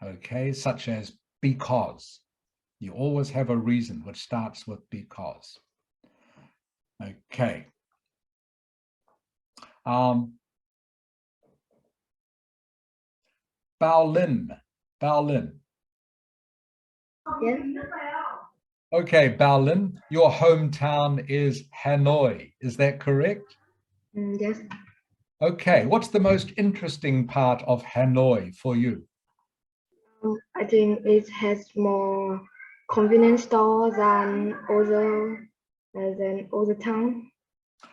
okay, such as because. You always have a reason which starts with because. Okay. Baolin. Yes. Okay, Baolin, your hometown is Hanoi. Is that correct? Yes. Okay, what's the most interesting part of Hanoi for you? I think it has more convenience stores than other town.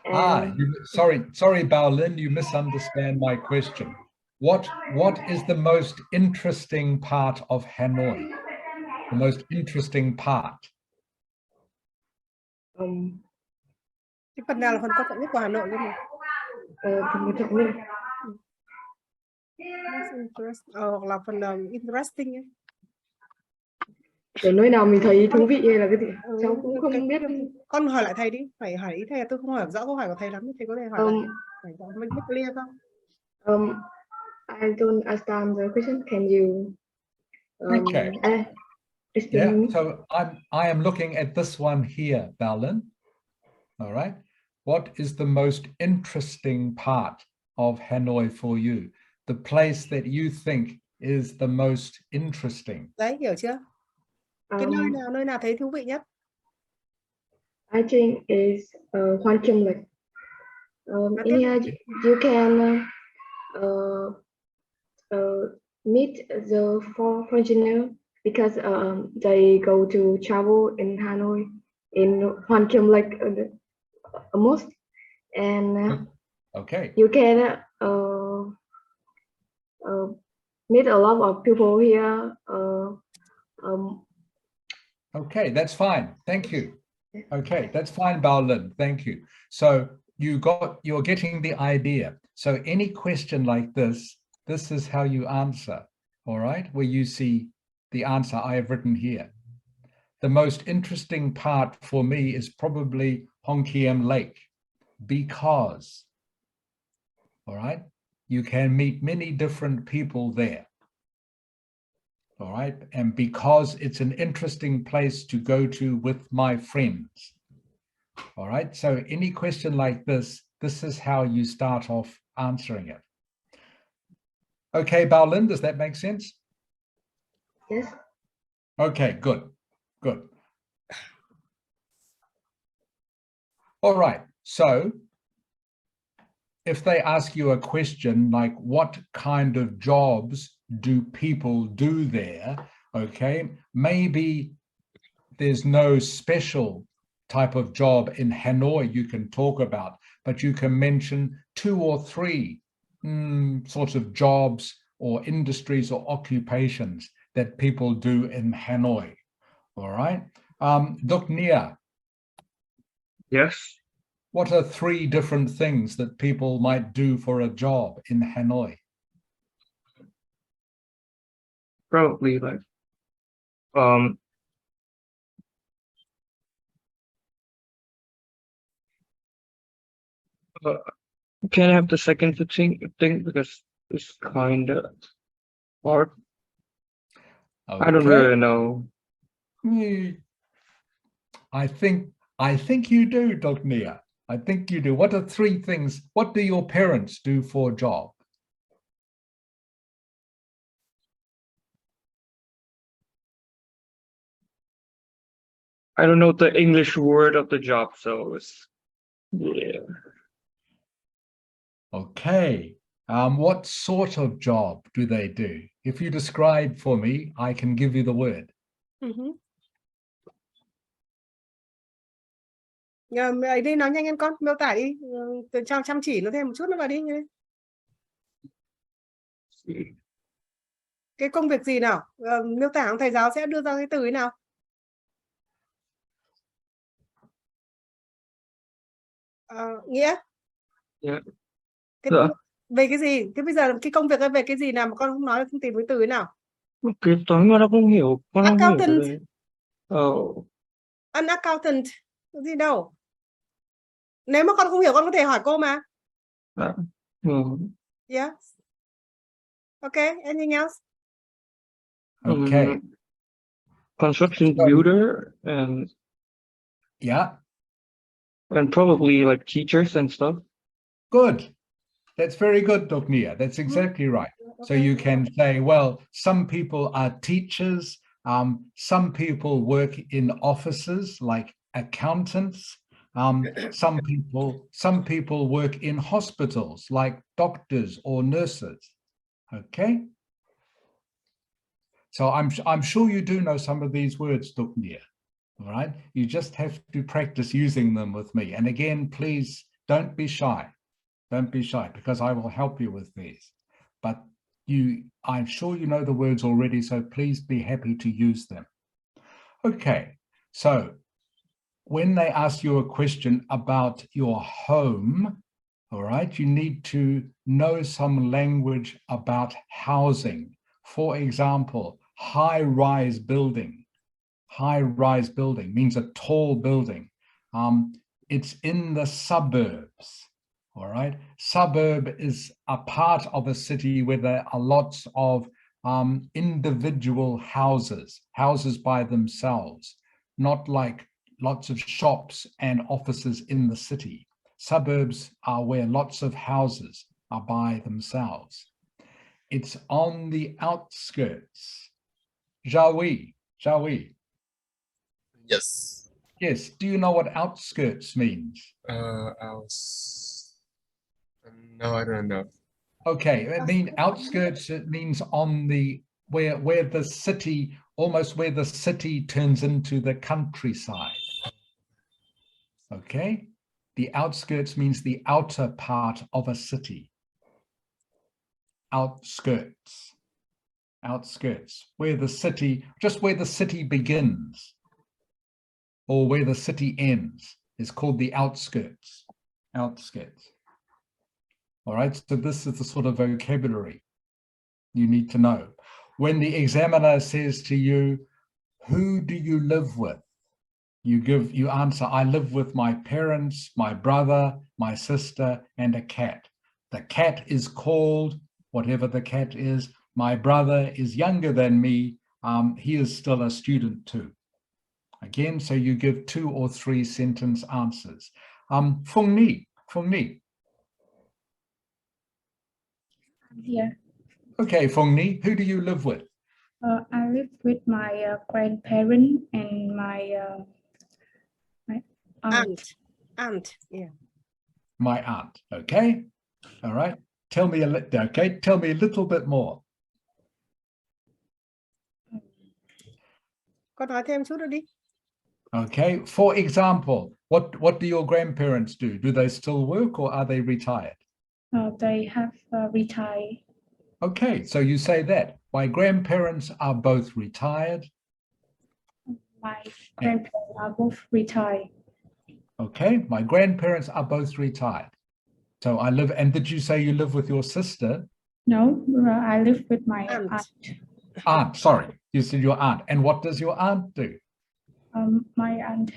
And Sorry, Baolin, you misunderstand my question. What is the most interesting part of Hanoi? The most interesting part. Cái phần nào là phần quan trọng nhất của Hà Nội luôn này? Phần quan trọng nhất. Most hoặc là phần interesting ấy. Ở nơi nào mình thấy thú vị hay là cái gì? Cháu cũng không biết. Con hỏi lại thầy đi, phải hỏi ý thầy, tôi không hỏi rõ câu hỏi của thầy lắm, thầy có thể hỏi lại. Phải rõ mình clear không? I don't understand the question. Can you Okay. explain Yeah, me? so I am looking at this one here, Baolin. All right. What is the most interesting part of Hanoi for you? The place that you think is the most interesting. Đấy, hiểu chưa? Cái nơi nào thấy thú vị nhất? I think is Hoàn Kiếm Lake. In here you can meet the foreigner because they go to travel in Hanoi in Hoàn Kiếm Lake most, and okay, you can meet a lot of people here. Okay, that's fine. Thank you. Okay, that's fine, Baolin. Thank you. So you're getting the idea. So any question like this is how you answer, all right? Where you see the answer I have written here. The most interesting part for me is probably Hong Kiem Lake because, all right, you can meet many different people there. All right, and because it's an interesting place to go to with my friends. All right, so any question like this is how you start off answering it. Okay, Baolin, does that make sense? Yes. Okay, good, good. All right, so if they ask you a question like what kind of jobs do people do there, okay, maybe there's no special type of job in Hanoi you can talk about, but you can mention 2 or 3 sorts of jobs or industries or occupations that people do in Hanoi. All right. Dr. Nia. Yes. What are 3 different things that people might do for a job in Hanoi? Probably like can I have the second to think because it's kind of hard. Okay. I don't really know. I think you do, Dr. Nia. I think you do. What are 3 things? What do your parents do for a job? I don't know the English word of the job, so it's yeah. Okay. What sort of job do they do? If you describe for me, I can give you the word. Ở đây nói nhanh em con, miêu tả đi, chăm chỉ nó thêm một chút nữa vào đi nhé. Cái công việc gì nào? Miêu tả thầy giáo sẽ đưa ra cái từ ấy nào? Nghĩa? Yeah. Về cái gì? Thế bây giờ cái công việc ấy về cái gì nào mà con không nói, không tìm cái từ ấy nào? Cái toán mà nó không hiểu, con không hiểu Accountant. Oh. An accountant. Cái gì đâu? Nếu mà con không hiểu con có thể hỏi cô mà. Yes. Okay, anything else? Okay. Construction builder and yeah. And probably like teachers and stuff. Good. That's very good, Dr. Nia. That's exactly right. Okay. So you can say, well, some people are teachers. Some people work in offices like accountants. Some people work in hospitals like doctors or nurses. Okay. So I'm sure you do know some of these words, Duknia. All right. You just have to practice using them with me. And again, please don't be shy. Don't be shy, because I will help you with these. But I'm sure you know the words already, so please be happy to use them. Okay, so when they ask you a question about your home, all right, you need to know some language about housing. For example, high-rise building. High-rise building means a tall building. It's in the suburbs. All right. Suburb is a part of a city where there are lots of individual houses by themselves, not like lots of shops and offices in the city. Suburbs are where lots of houses are by themselves. It's on the outskirts. Jawi. Yes. Yes. Do you know what outskirts means? No, I don't know. Okay, I mean outskirts, it means on the where the city, almost where the city turns into the countryside. Okay, the outskirts means the outer part of a city. Outskirts, where the city, just where the city begins or where the city ends is called the outskirts. All right, so this is the sort of vocabulary you need to know. When the examiner says to you, who do you live with? You answer, I live with my parents, my brother, my sister, and a cat. The cat is called, whatever the cat is, my brother is younger than me. He is still a student too. Again, so you give 2 or 3 sentence answers. Phung Ni. Here. Okay, Phung Ni, who do you live with? I live with my grandparents and my aunt. Aunt, yeah. My aunt. Okay. All right. Tell me a little bit more. Con nói thêm chút nữa đi. Okay. For example, what do your grandparents do? Do they still work or are they retired? They have retired. Okay, so you say that. My grandparents are both retired. My grandparents are both retired. Okay, my grandparents are both retired. So I live, and did you say you live with your sister? No, I live with my aunt. Aunt, sorry, you said your aunt. And what does your aunt do? My aunt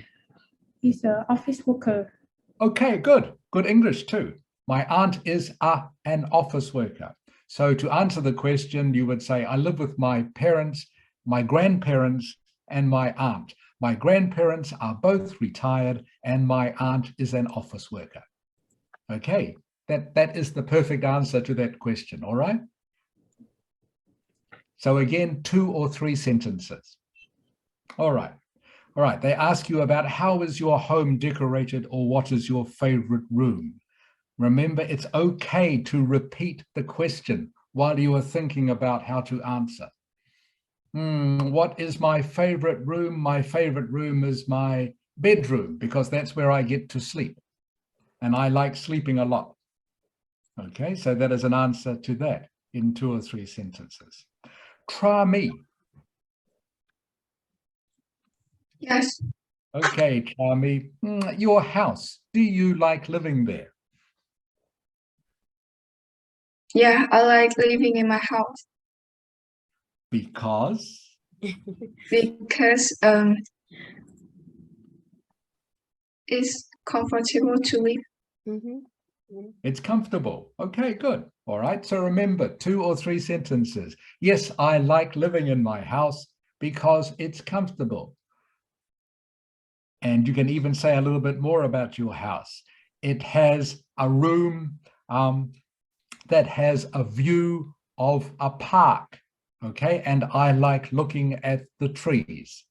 is an office worker. Okay, good English too. My aunt is an office worker. So to answer the question, you would say, I live with my parents, my grandparents, and my aunt. My grandparents are both retired and my aunt is an office worker. Okay, that is the perfect answer to that question, all right? So again, 2 or 3 sentences. All right, they ask you about how is your home decorated or what is your favorite room? Remember, it's okay to repeat the question while you are thinking about how to answer. What is my favorite room? My favorite room is my bedroom because that's where I get to sleep. And I like sleeping a lot. Okay, so that is an answer to that in 2 or 3 sentences. Try me. Yes. Okay, try me. Your house. Do you like living there? Yeah, I like living in my house. Because? Because it's comfortable to live. It's comfortable. Okay, good. All right, so remember 2 or 3 sentences. Yes, I like living in my house because it's comfortable. And you can even say a little bit more about your house. It has a room that has a view of a park, okay? And I like looking at the trees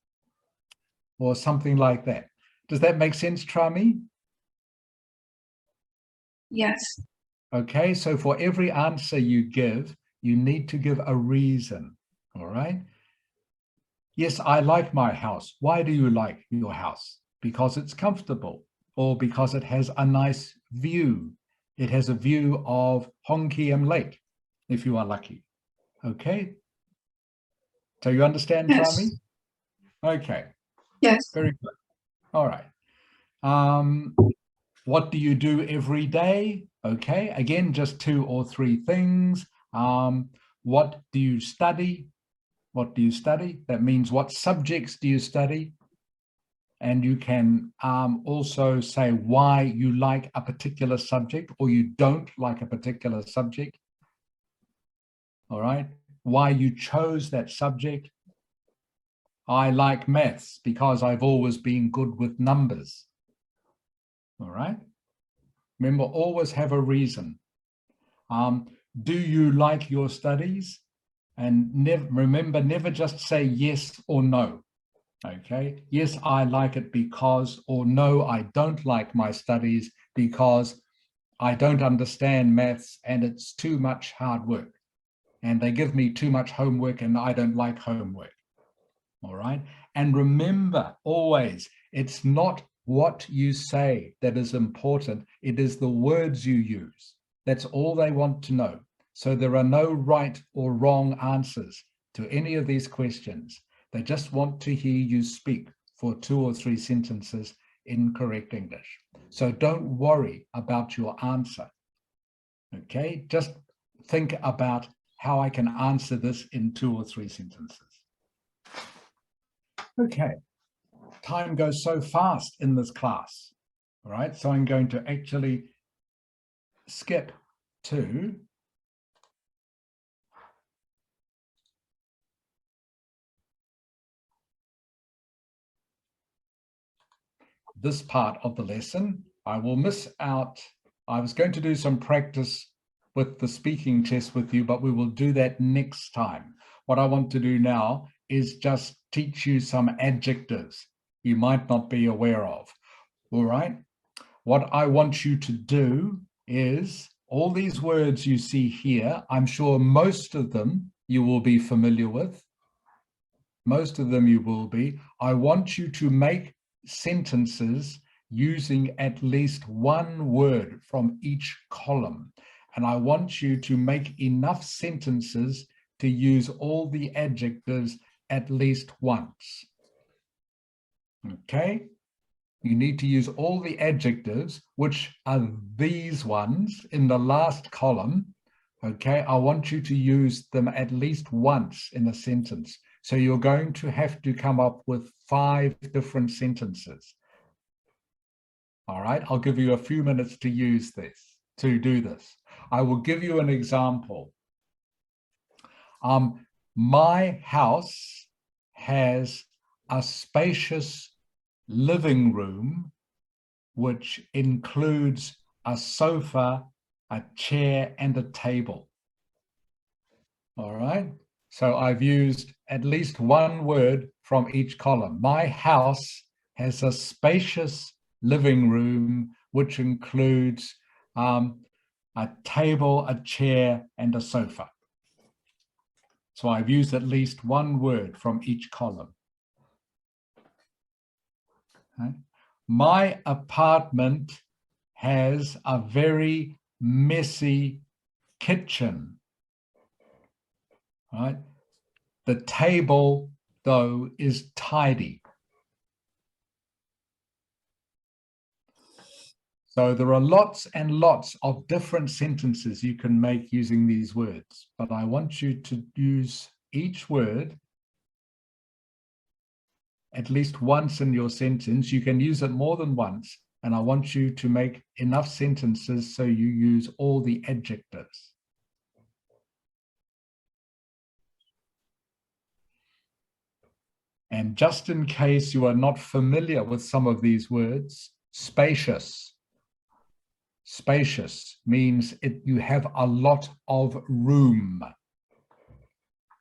or something like that. Does that make sense, Trami? Yes. Okay, so for every answer you give, you need to give a reason, all right? Yes, I like my house. Why do you like your house? Because it's comfortable, or because it has a nice view. It has a view of Hong Kiem Lake, if you are lucky. Okay? So you understand, Yes. Trami? Okay, Yes. very good. All right. What do you do every day? Okay, again, just 2 or 3 things. What do you study? What do you study? That means what subjects do you study? And you can also say why you like a particular subject or you don't like a particular subject. All right, why you chose that subject. I like maths because I've always been good with numbers. All right. Remember, always have a reason. Do you like your studies? And remember, never just say yes or no. Okay. Yes, I like it because, or no, I don't like my studies because I don't understand maths and it's too much hard work. And they give me too much homework and I don't like homework. All right. And remember always, it's not what you say that is important. It is the words you use. That's all they want to know. So there are no right or wrong answers to any of these questions. They just want to hear you speak for 2 or 3 sentences in correct English. So don't worry about your answer. Okay, just think about how I can answer this in 2 or 3 sentences. Okay, time goes so fast in this class. All right, so I'm going to actually skip to this part of the lesson. I will miss out. I was going to do some practice with the speaking test with you, but we will do that next time. What I want to do now is just teach you some adjectives you might not be aware of. All right. What I want you to do is all these words you see here, I'm sure most of them you will be familiar with. Most of them you will be. I want you to make sentences using at least 1 word from each column. And I want you to make enough sentences to use all the adjectives at least once. Okay? You need to use all the adjectives, which are these ones in the last column. Okay, I want you to use them at least once in a sentence. So you're going to have to come up with 5 different sentences. All right, I'll give you a few minutes to use this, to do this. I will give you an example. My house has a spacious living room, which includes a sofa, a chair, and a table. All right. So I've used at least 1 word from each column. My house has a spacious living room, which includes a table, a chair, and a sofa. So I've used at least 1 word from each column. Okay. My apartment has a very messy kitchen. Right? The table, though, is tidy. So there are lots and lots of different sentences you can make using these words, but I want you to use each word at least once in your sentence. You can use it more than once, and I want you to make enough sentences so you use all the adjectives. And just in case you are not familiar with some of these words, spacious. Spacious means you have a lot of room.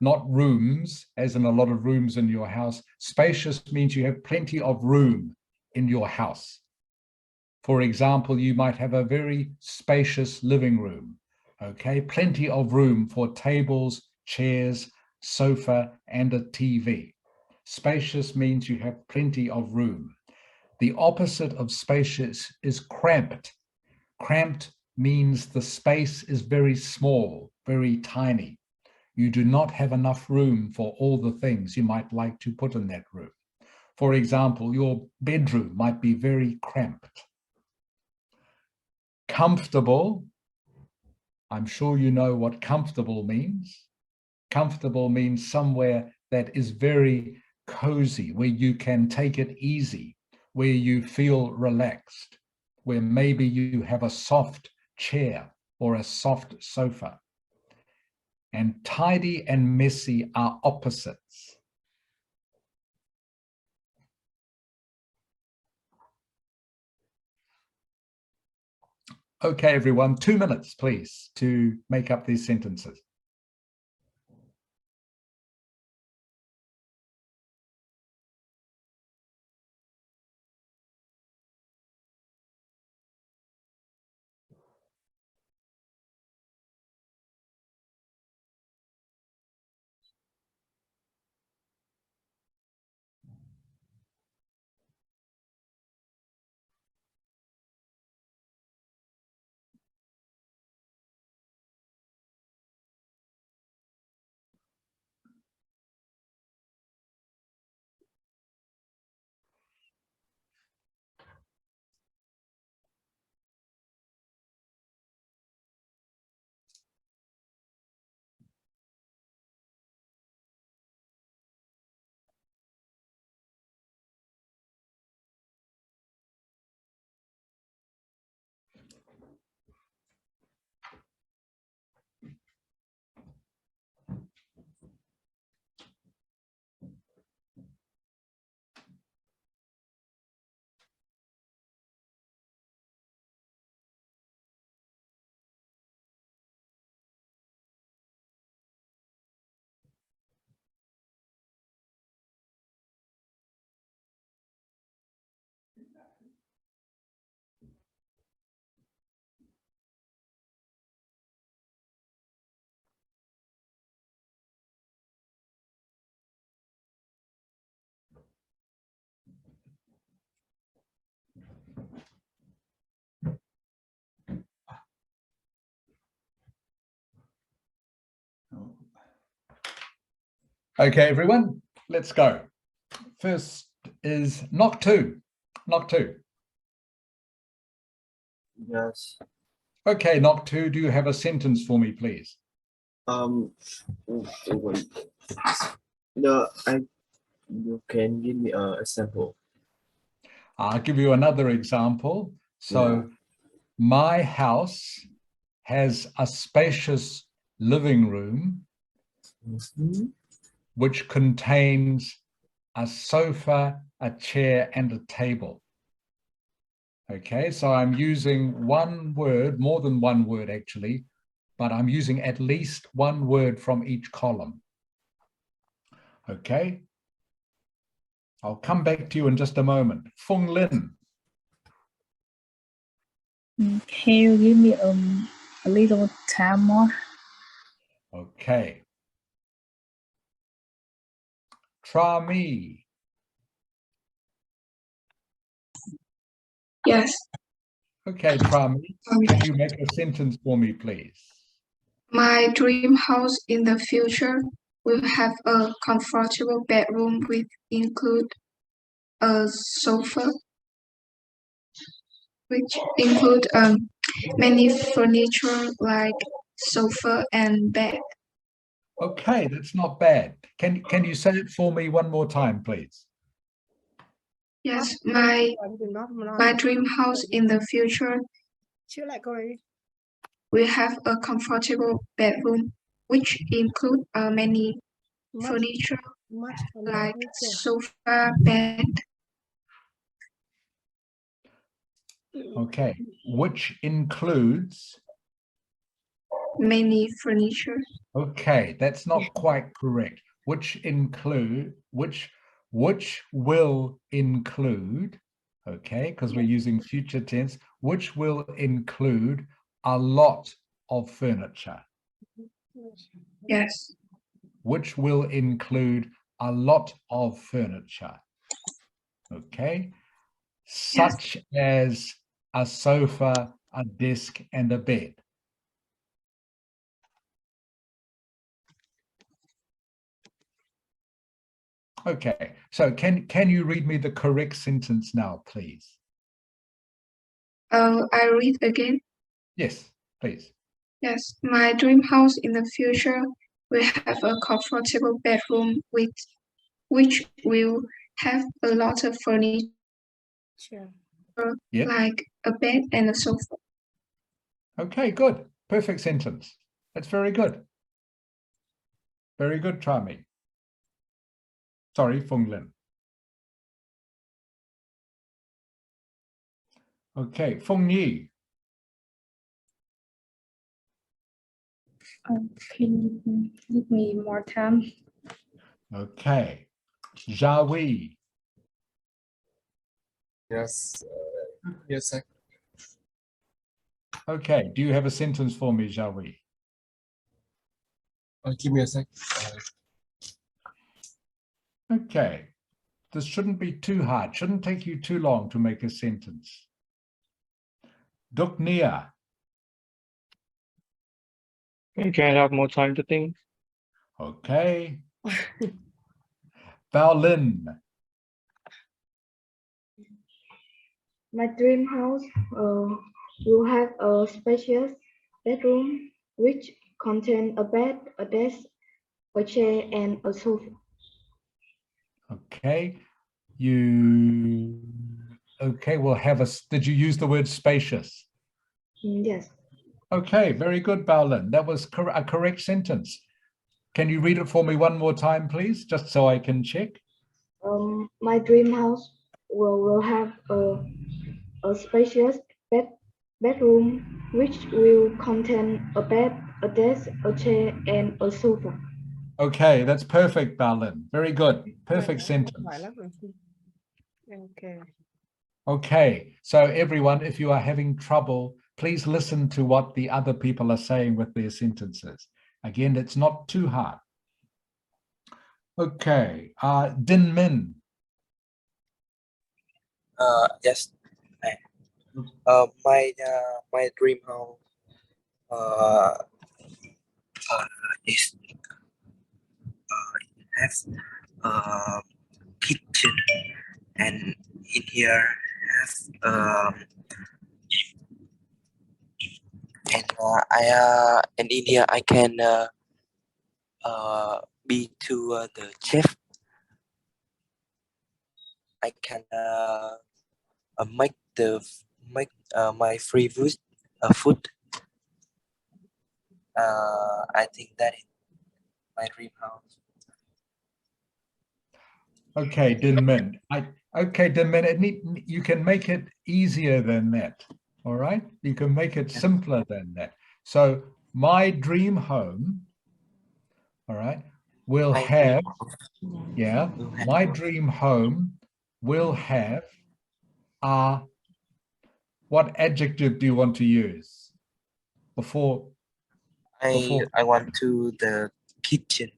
Not rooms, as in a lot of rooms in your house. Spacious means you have plenty of room in your house. For example, you might have a very spacious living room, okay? Plenty of room for tables, chairs, sofa, and a TV. Spacious means you have plenty of room. The opposite of spacious is cramped. Cramped means the space is very small, very tiny. You do not have enough room for all the things you might like to put in that room. For example, your bedroom might be very cramped. Comfortable, I'm sure you know what comfortable means. Comfortable means somewhere that is very cozy, where you can take it easy, where you feel relaxed, where maybe you have a soft chair or a soft sofa. And tidy and messy are opposites. Okay, everyone, 2 minutes, please, to make up these sentences. Okay, everyone, let's go. First is knock two. Knock two. Yes. Okay, knock two, do you have a sentence for me, please? Wait. No, you can give me an example. I'll give you another example. So, my house has a spacious living room, which contains a sofa, a chair, and a table. Okay, so I'm using one word, more than one word actually, but I'm using at least one word from each column. Okay, I'll come back to you in just a moment. Fung Lin. Can you give me a little time more? Okay. Tra Mi. Yes. Okay, Tra Mi, could you make a sentence for me, please? My dream house in the future will have a comfortable bedroom with include a sofa, which include many furniture like sofa and bed. Okay, that's not bad. Can you say it for me one more time, please? Yes, my dream house in the future will have a comfortable bedroom, which include many furniture like sofa, bed. Okay, which includes? Many furniture. Okay, that's not quite correct. Which will include okay, because we're using future tense, which will include a lot of furniture. Yes. Which will include a lot of furniture. Okay, such as a sofa, a desk, and a bed. Okay, so can you read me the correct sentence now, please? I read again. Yes, please. Yes, my dream house in the future will have a comfortable bedroom which will have a lot of furniture, Yep. like a bed and a sofa. Okay, good. Perfect sentence. That's very good. Very good, Trami. Sorry, Phung Lin. Okay, Phung Yi. Can you give me more time? Okay, Jawi. Yes. Yes, sir. Okay, do you have a sentence for me, Jawi? Give me a sec. Okay, this shouldn't be too hard. Shouldn't take you too long to make a sentence. Duknia. You can have more time to think. Okay. Bao Lin. My dream house will have a spacious bedroom which contain a bed, a desk, a chair, and a sofa. Okay. Okay, we'll have a, did you use the word spacious? Yes. Okay, very good, Bao Lin. That was a correct sentence. Can you read it for me one more time, please, just so I can check? My dream house will have a spacious bedroom which will contain a bed, a desk, a chair, and a sofa. Okay, that's perfect, Bao Lin. Very good. Perfect sentence. Okay. Okay, so everyone, if you are having trouble, please listen to what the other people are saying with their sentences. Again, it's not too hard. Okay, Din Min. Yes. My dream house is has a kitchen, and in here has and in here I can be to the chef. I can make my free food. I think that is my dream house. Okay, Din Min. Okay, Din Min, you can make it easier than that. All right, you can make it simpler than that. So my dream home, all right, will have, yeah, my dream home will have, what adjective do you want to use before? I want to the kitchen.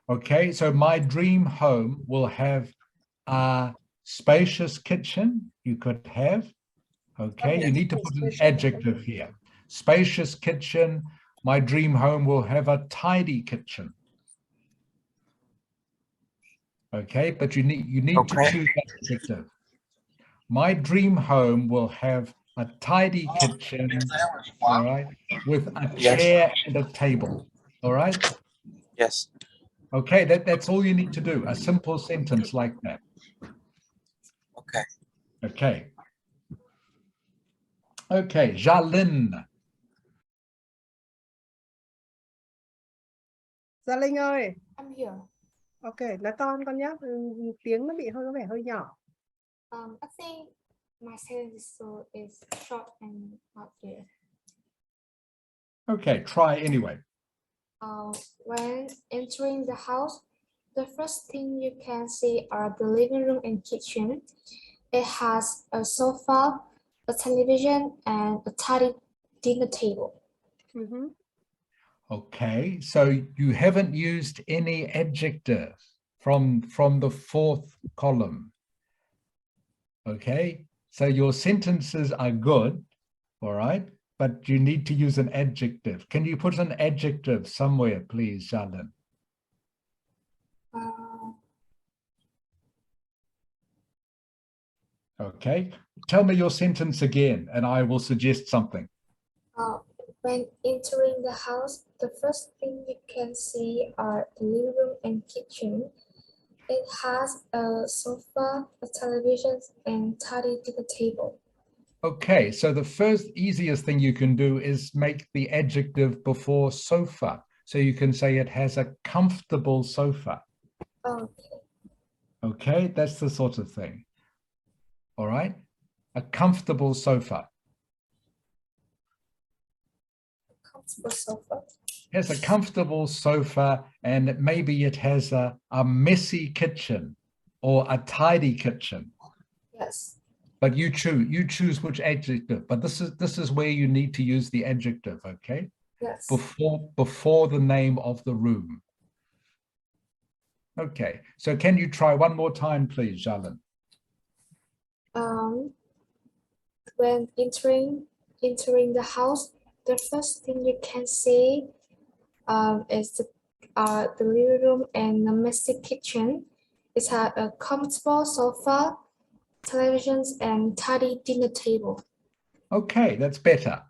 Okay, so my dream home will have a spacious kitchen. You could have. Okay, you need to put an adjective here. Spacious kitchen. My dream home will have a tidy kitchen. Okay, but you need to choose that adjective. My dream home will have a tidy kitchen, all right, with a chair and a table. All right? Yes. Okay, that's all you need to do. A simple sentence like that. Okay. Okay. Okay, Jalin. Gia Linh ơi. I'm here. Ok, nói to con nhé. Tiếng nó bị có vẻ hơi nhỏ. I think my sentence is short and not clear. Okay, try anyway. When entering the house, the first thing you can see are the living room and kitchen. It has a sofa, a television, and a tidy dinner table. Okay, so you haven't used any adjective from the fourth column. Okay, so your sentences are good, all right, but you need to use an adjective. Can you put an adjective somewhere, please, Jalin? Okay, tell me your sentence again, and I will suggest something. When entering the house, the first thing you can see are the living room and kitchen. It has a sofa, a television, and tidy dinner table. Okay, so the first easiest thing you can do is make the adjective before sofa. So you can say it has a comfortable sofa. Okay. Okay, that's the sort of thing. All right, a comfortable sofa. Comfortable sofa. Has a comfortable sofa, and maybe it has a messy kitchen or a tidy kitchen. Yes. But you choose which adjective. But this is where you need to use the adjective, okay? Yes. Before the name of the room. Okay, so can you try one more time, please, Jalin? When entering the house, the first thing you can see is the living room and a messy kitchen. It has a comfortable sofa, televisions, and tidy dinner table. Okay, that's better.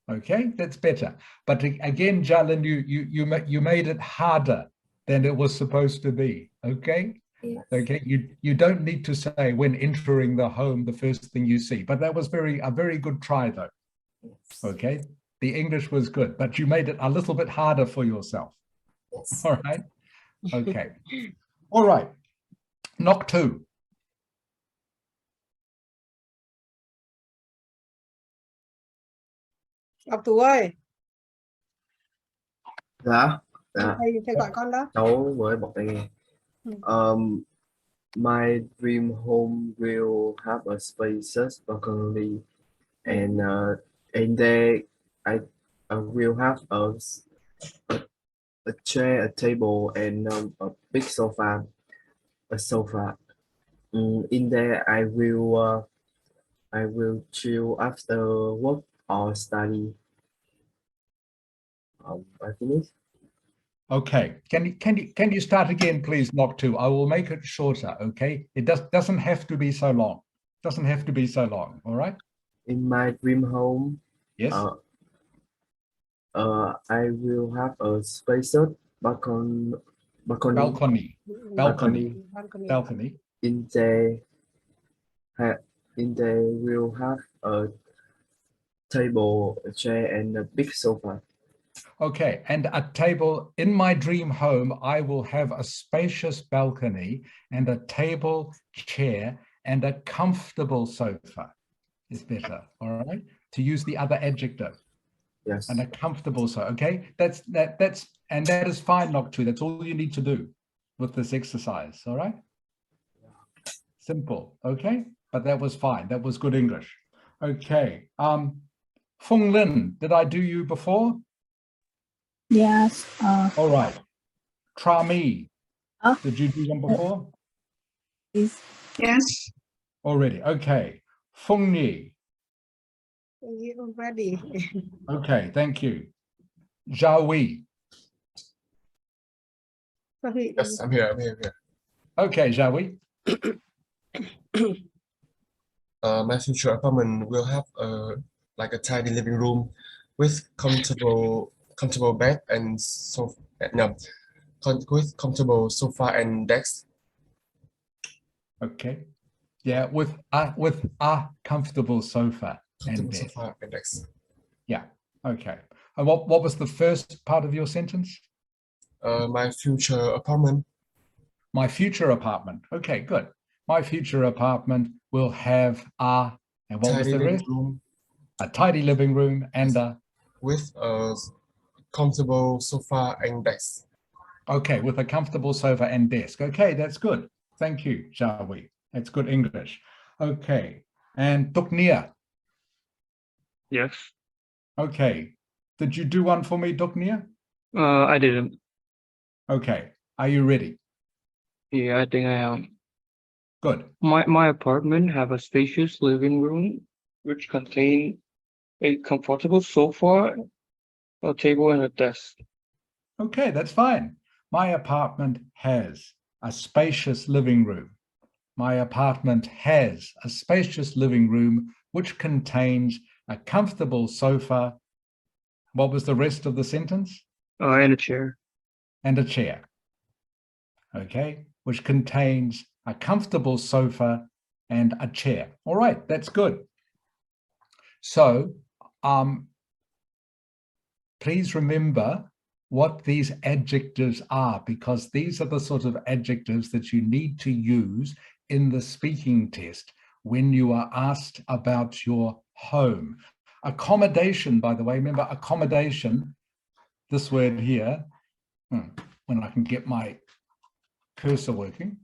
Okay, that's better. But again, Jalin, you made it harder than it was supposed to be. Okay. Yes. Okay, you don't need to say when entering the home the first thing you see, but that was a very good try though. Yes. Okay, the English was good, but you made it a little bit harder for yourself. Yes. All right. Okay. All right. Knock two. Ngọc Tú ơi, Dạ, thầy gọi con đó. cháu mới bật tai nghe. My dream home will have a spacious balcony, and in there I will have a chair, a table, and a big sofa. A sofa. In there, I will chill after work or study. I finished. Okay, can you start again, please? Knock two. I will make it shorter. Okay, it doesn't have to be so long. Doesn't have to be so long. All right. In my dream home, Yes. I will have a spacious balcony. Balcony. In there will have a table, a chair, and a big sofa. Okay, and a table. In my dream home, I will have a spacious balcony and a table, chair, and a comfortable sofa. Is better. All right. To use the other adjective. Yes. And a comfortable sofa. Okay, that is fine. Knock two. That's all you need to do with this exercise. All right. Simple. Okay, but that was fine. That was good English. Okay. Fung Lin, did I do you before? Yes. All right. Tra Mi, did you do them before? Yes. Already. Okay. Fung Ni. Already. Okay, thank you. Zhao Wei. Yes, I'm here. Okay, Zhao Wei. My future apartment will have like a tiny living room with comfortable bed and with comfortable sofa and desk. Okay. Yeah, with a comfortable sofa and desk. Sofa and desk. Yeah. Okay. And what was the first part of your sentence? My future apartment. My future apartment. Okay, good. My future apartment will have and what was the rest? Room. A tidy living room and with a comfortable sofa and desk. Okay, with a comfortable sofa and desk. Okay, that's good. Thank you, Zhao Wei. That's good English. Okay. And Duknia. Yes. Okay. Did you do one for me, Duknia? I didn't. Okay. Are you ready? Yeah, I think I am. Good. My apartment have a spacious living room which contain a comfortable sofa, a table, and a desk. Okay, that's fine. My apartment has a spacious living room. My apartment has a spacious living room which contains a comfortable sofa. What was the rest of the sentence? And a chair. And a chair. Okay, which contains a comfortable sofa and a chair. All right, that's good. So, please remember what these adjectives are, because these are the sort of adjectives that you need to use in the speaking test when you are asked about your home. Accommodation, by the way, remember accommodation, this word here, when I can get my cursor working,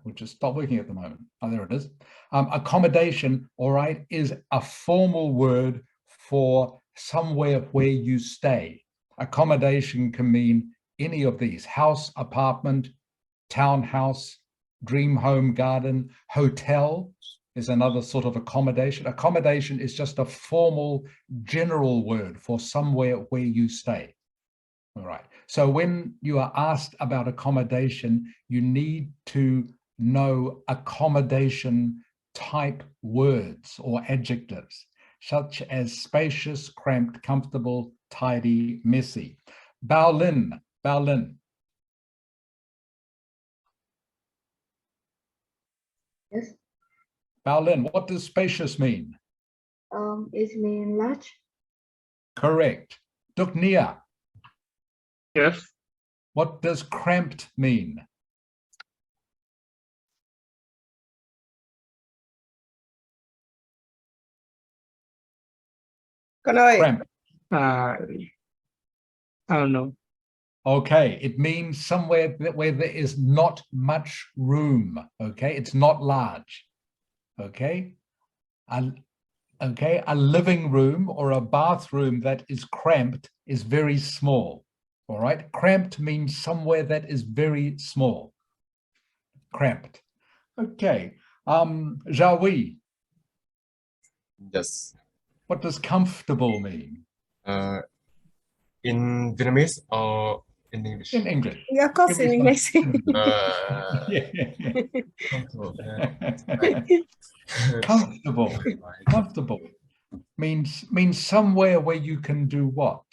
which is not working at the moment. Oh, there it is. Accommodation, all right, is a formal word for somewhere where you stay. Accommodation can mean any of these: house, apartment, townhouse, dream home, garden. Hotel is another sort of accommodation. Accommodation is just a formal general word for somewhere where you stay. All right. So when you are asked about accommodation, you need to know accommodation type words or adjectives, such as spacious, cramped, comfortable, tidy, messy. Baolin, Baolin. Yes. Baolin, what does spacious mean? It means large. Correct. Duknia. Yes. What does cramped mean? Con ơi, Cramped. I don't know. Okay, it means somewhere where there is not much room. Okay, it's not large. Okay, a living room or a bathroom that is cramped is very small. All right, cramped means somewhere that is very small. Cramped. Okay, Jawi. Yes. What does comfortable mean? In Vietnamese or in English? In English. yeah, of course in English. Comfortable. Comfortable means somewhere where you can do what?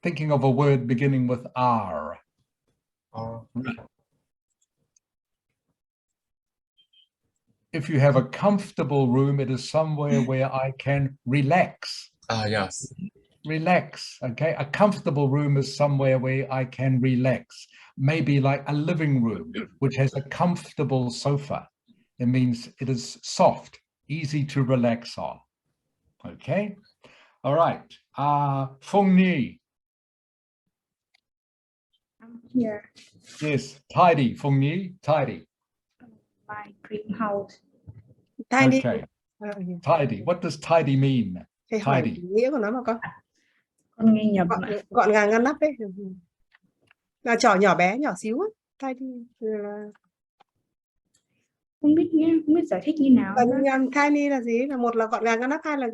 Thinking of a word beginning with R. If you have a comfortable room, it is somewhere where I can relax. Yes. Relax, okay? A comfortable room is somewhere where I can relax. Maybe like a living room, which has a comfortable sofa. It means it is soft, easy to relax on. Okay? All right. Fung Ni. I'm here. Yes, tidy. Fung Ni, tidy. My dream house. Tidy. Okay. Tidy. What does tidy mean? Thầy hỏi Tidy. nghĩa của nó mà con. Con nghe nhầm Gọn, mà. gọn gàng ngăn nắp ấy. Là trò nhỏ bé, nhỏ xíu ấy. Tidy là... Không biết giải thích như nào. Tiny là gì? Là một là gọn gàng ngăn nắp, hai là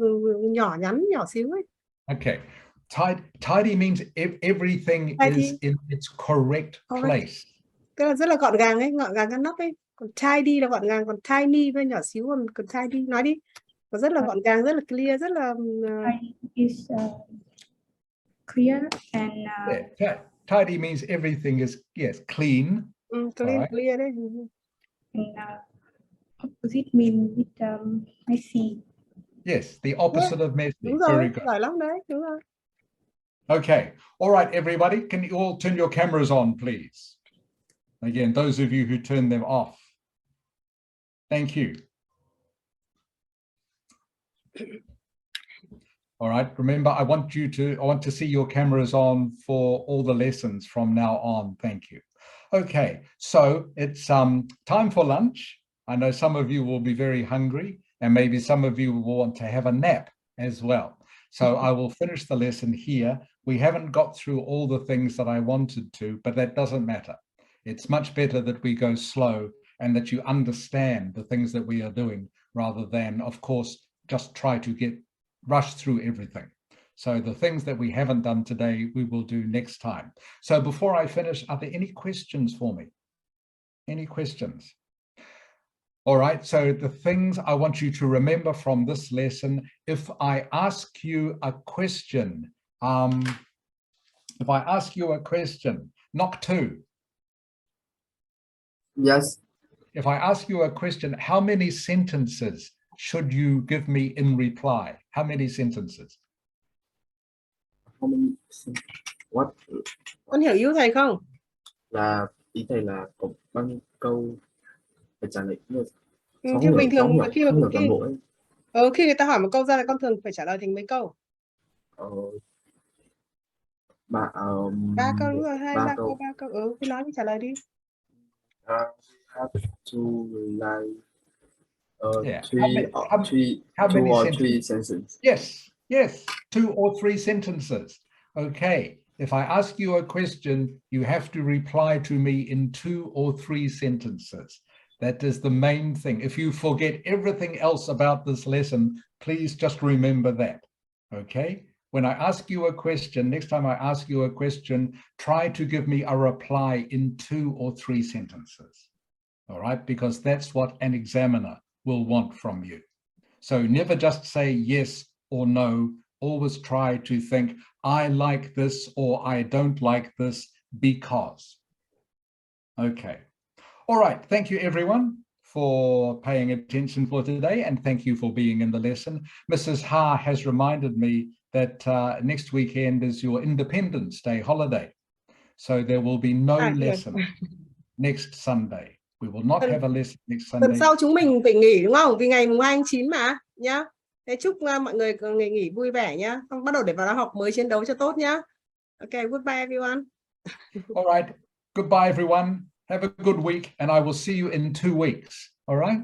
nhỏ nhắn, nhỏ xíu ấy. Okay. Tidy means everything Tidy. is in its correct place. Tức là rất là gọn gàng ấy, gọn gàng ngăn nắp ấy. Còn tidy là gọn gàng, còn tiny với nhỏ xíu, còn tidy nói đi. Nó rất là gọn gàng, rất là clear, rất là Is clear and yeah, tidy means everything is clean. clean, right. clear đấy. And opposite mean with messy. Yes, the opposite of messy. Đúng rồi, very good. giỏi lắm đấy, đúng rồi. Okay. All right, everybody, can you all turn your cameras on, please? Again, those of you who turn them off. Thank you. All right, remember, I want to see your cameras on for all the lessons from now on. Thank you. Okay, so it's time for lunch. I know some of you will be very hungry, and maybe some of you will want to have a nap as well. So I will finish the lesson here. We haven't got through all the things that I wanted to, but that doesn't matter. It's much better that we go slow and that you understand the things that we are doing rather than, of course, just try to rush through everything. So the things that we haven't done today, we will do next time. So before I finish, are there any questions for me? Any questions? All right, so the things I want you to remember from this lesson, if I ask you a question, knock two. Yes. If I ask you a question, how many sentences should you give me in reply? How many sentences? What? Con hiểu ý của thầy không? Là ý thầy là có bao nhiêu câu phải trả lời Thì bình thường khi mà toàn bộ ấy. Khi người ta hỏi một câu ra là con thường phải trả lời thành mấy câu? 3 câu đúng rồi, 3 câu. Cứ nói đi, trả lời đi. Have to like Yeah. two or three sentences. Yes, 2 or 3 sentences. Okay, if I ask you a question, you have to reply to me in 2 or 3 sentences. That is the main thing. If you forget everything else about this lesson, please just remember that, okay? When I ask you a question, next time I ask you a question, try to give me a reply in 2 or 3 sentences, all right? Because that's what an examiner will want from you. So never just say yes or no. Always try to think, I like this or I don't like this because. Okay. All right. Thank you, everyone, for paying attention for today, and thank you for being in the lesson. Mrs. Ha has reminded me that next weekend is your Independence Day holiday. So there will be no lesson next Sunday. We will not have a lesson next Sunday. Tuần sau chúng mình phải nghỉ đúng không? Vì ngày mùng 2 tháng 9 mà nhá. Thế chúc mọi người nghỉ vui vẻ nhá. Xong bắt đầu để vào năm học mới chiến đấu cho tốt nhá. Okay, goodbye everyone. All right. Goodbye everyone. Have a good week and I will see you in 2 weeks. All right.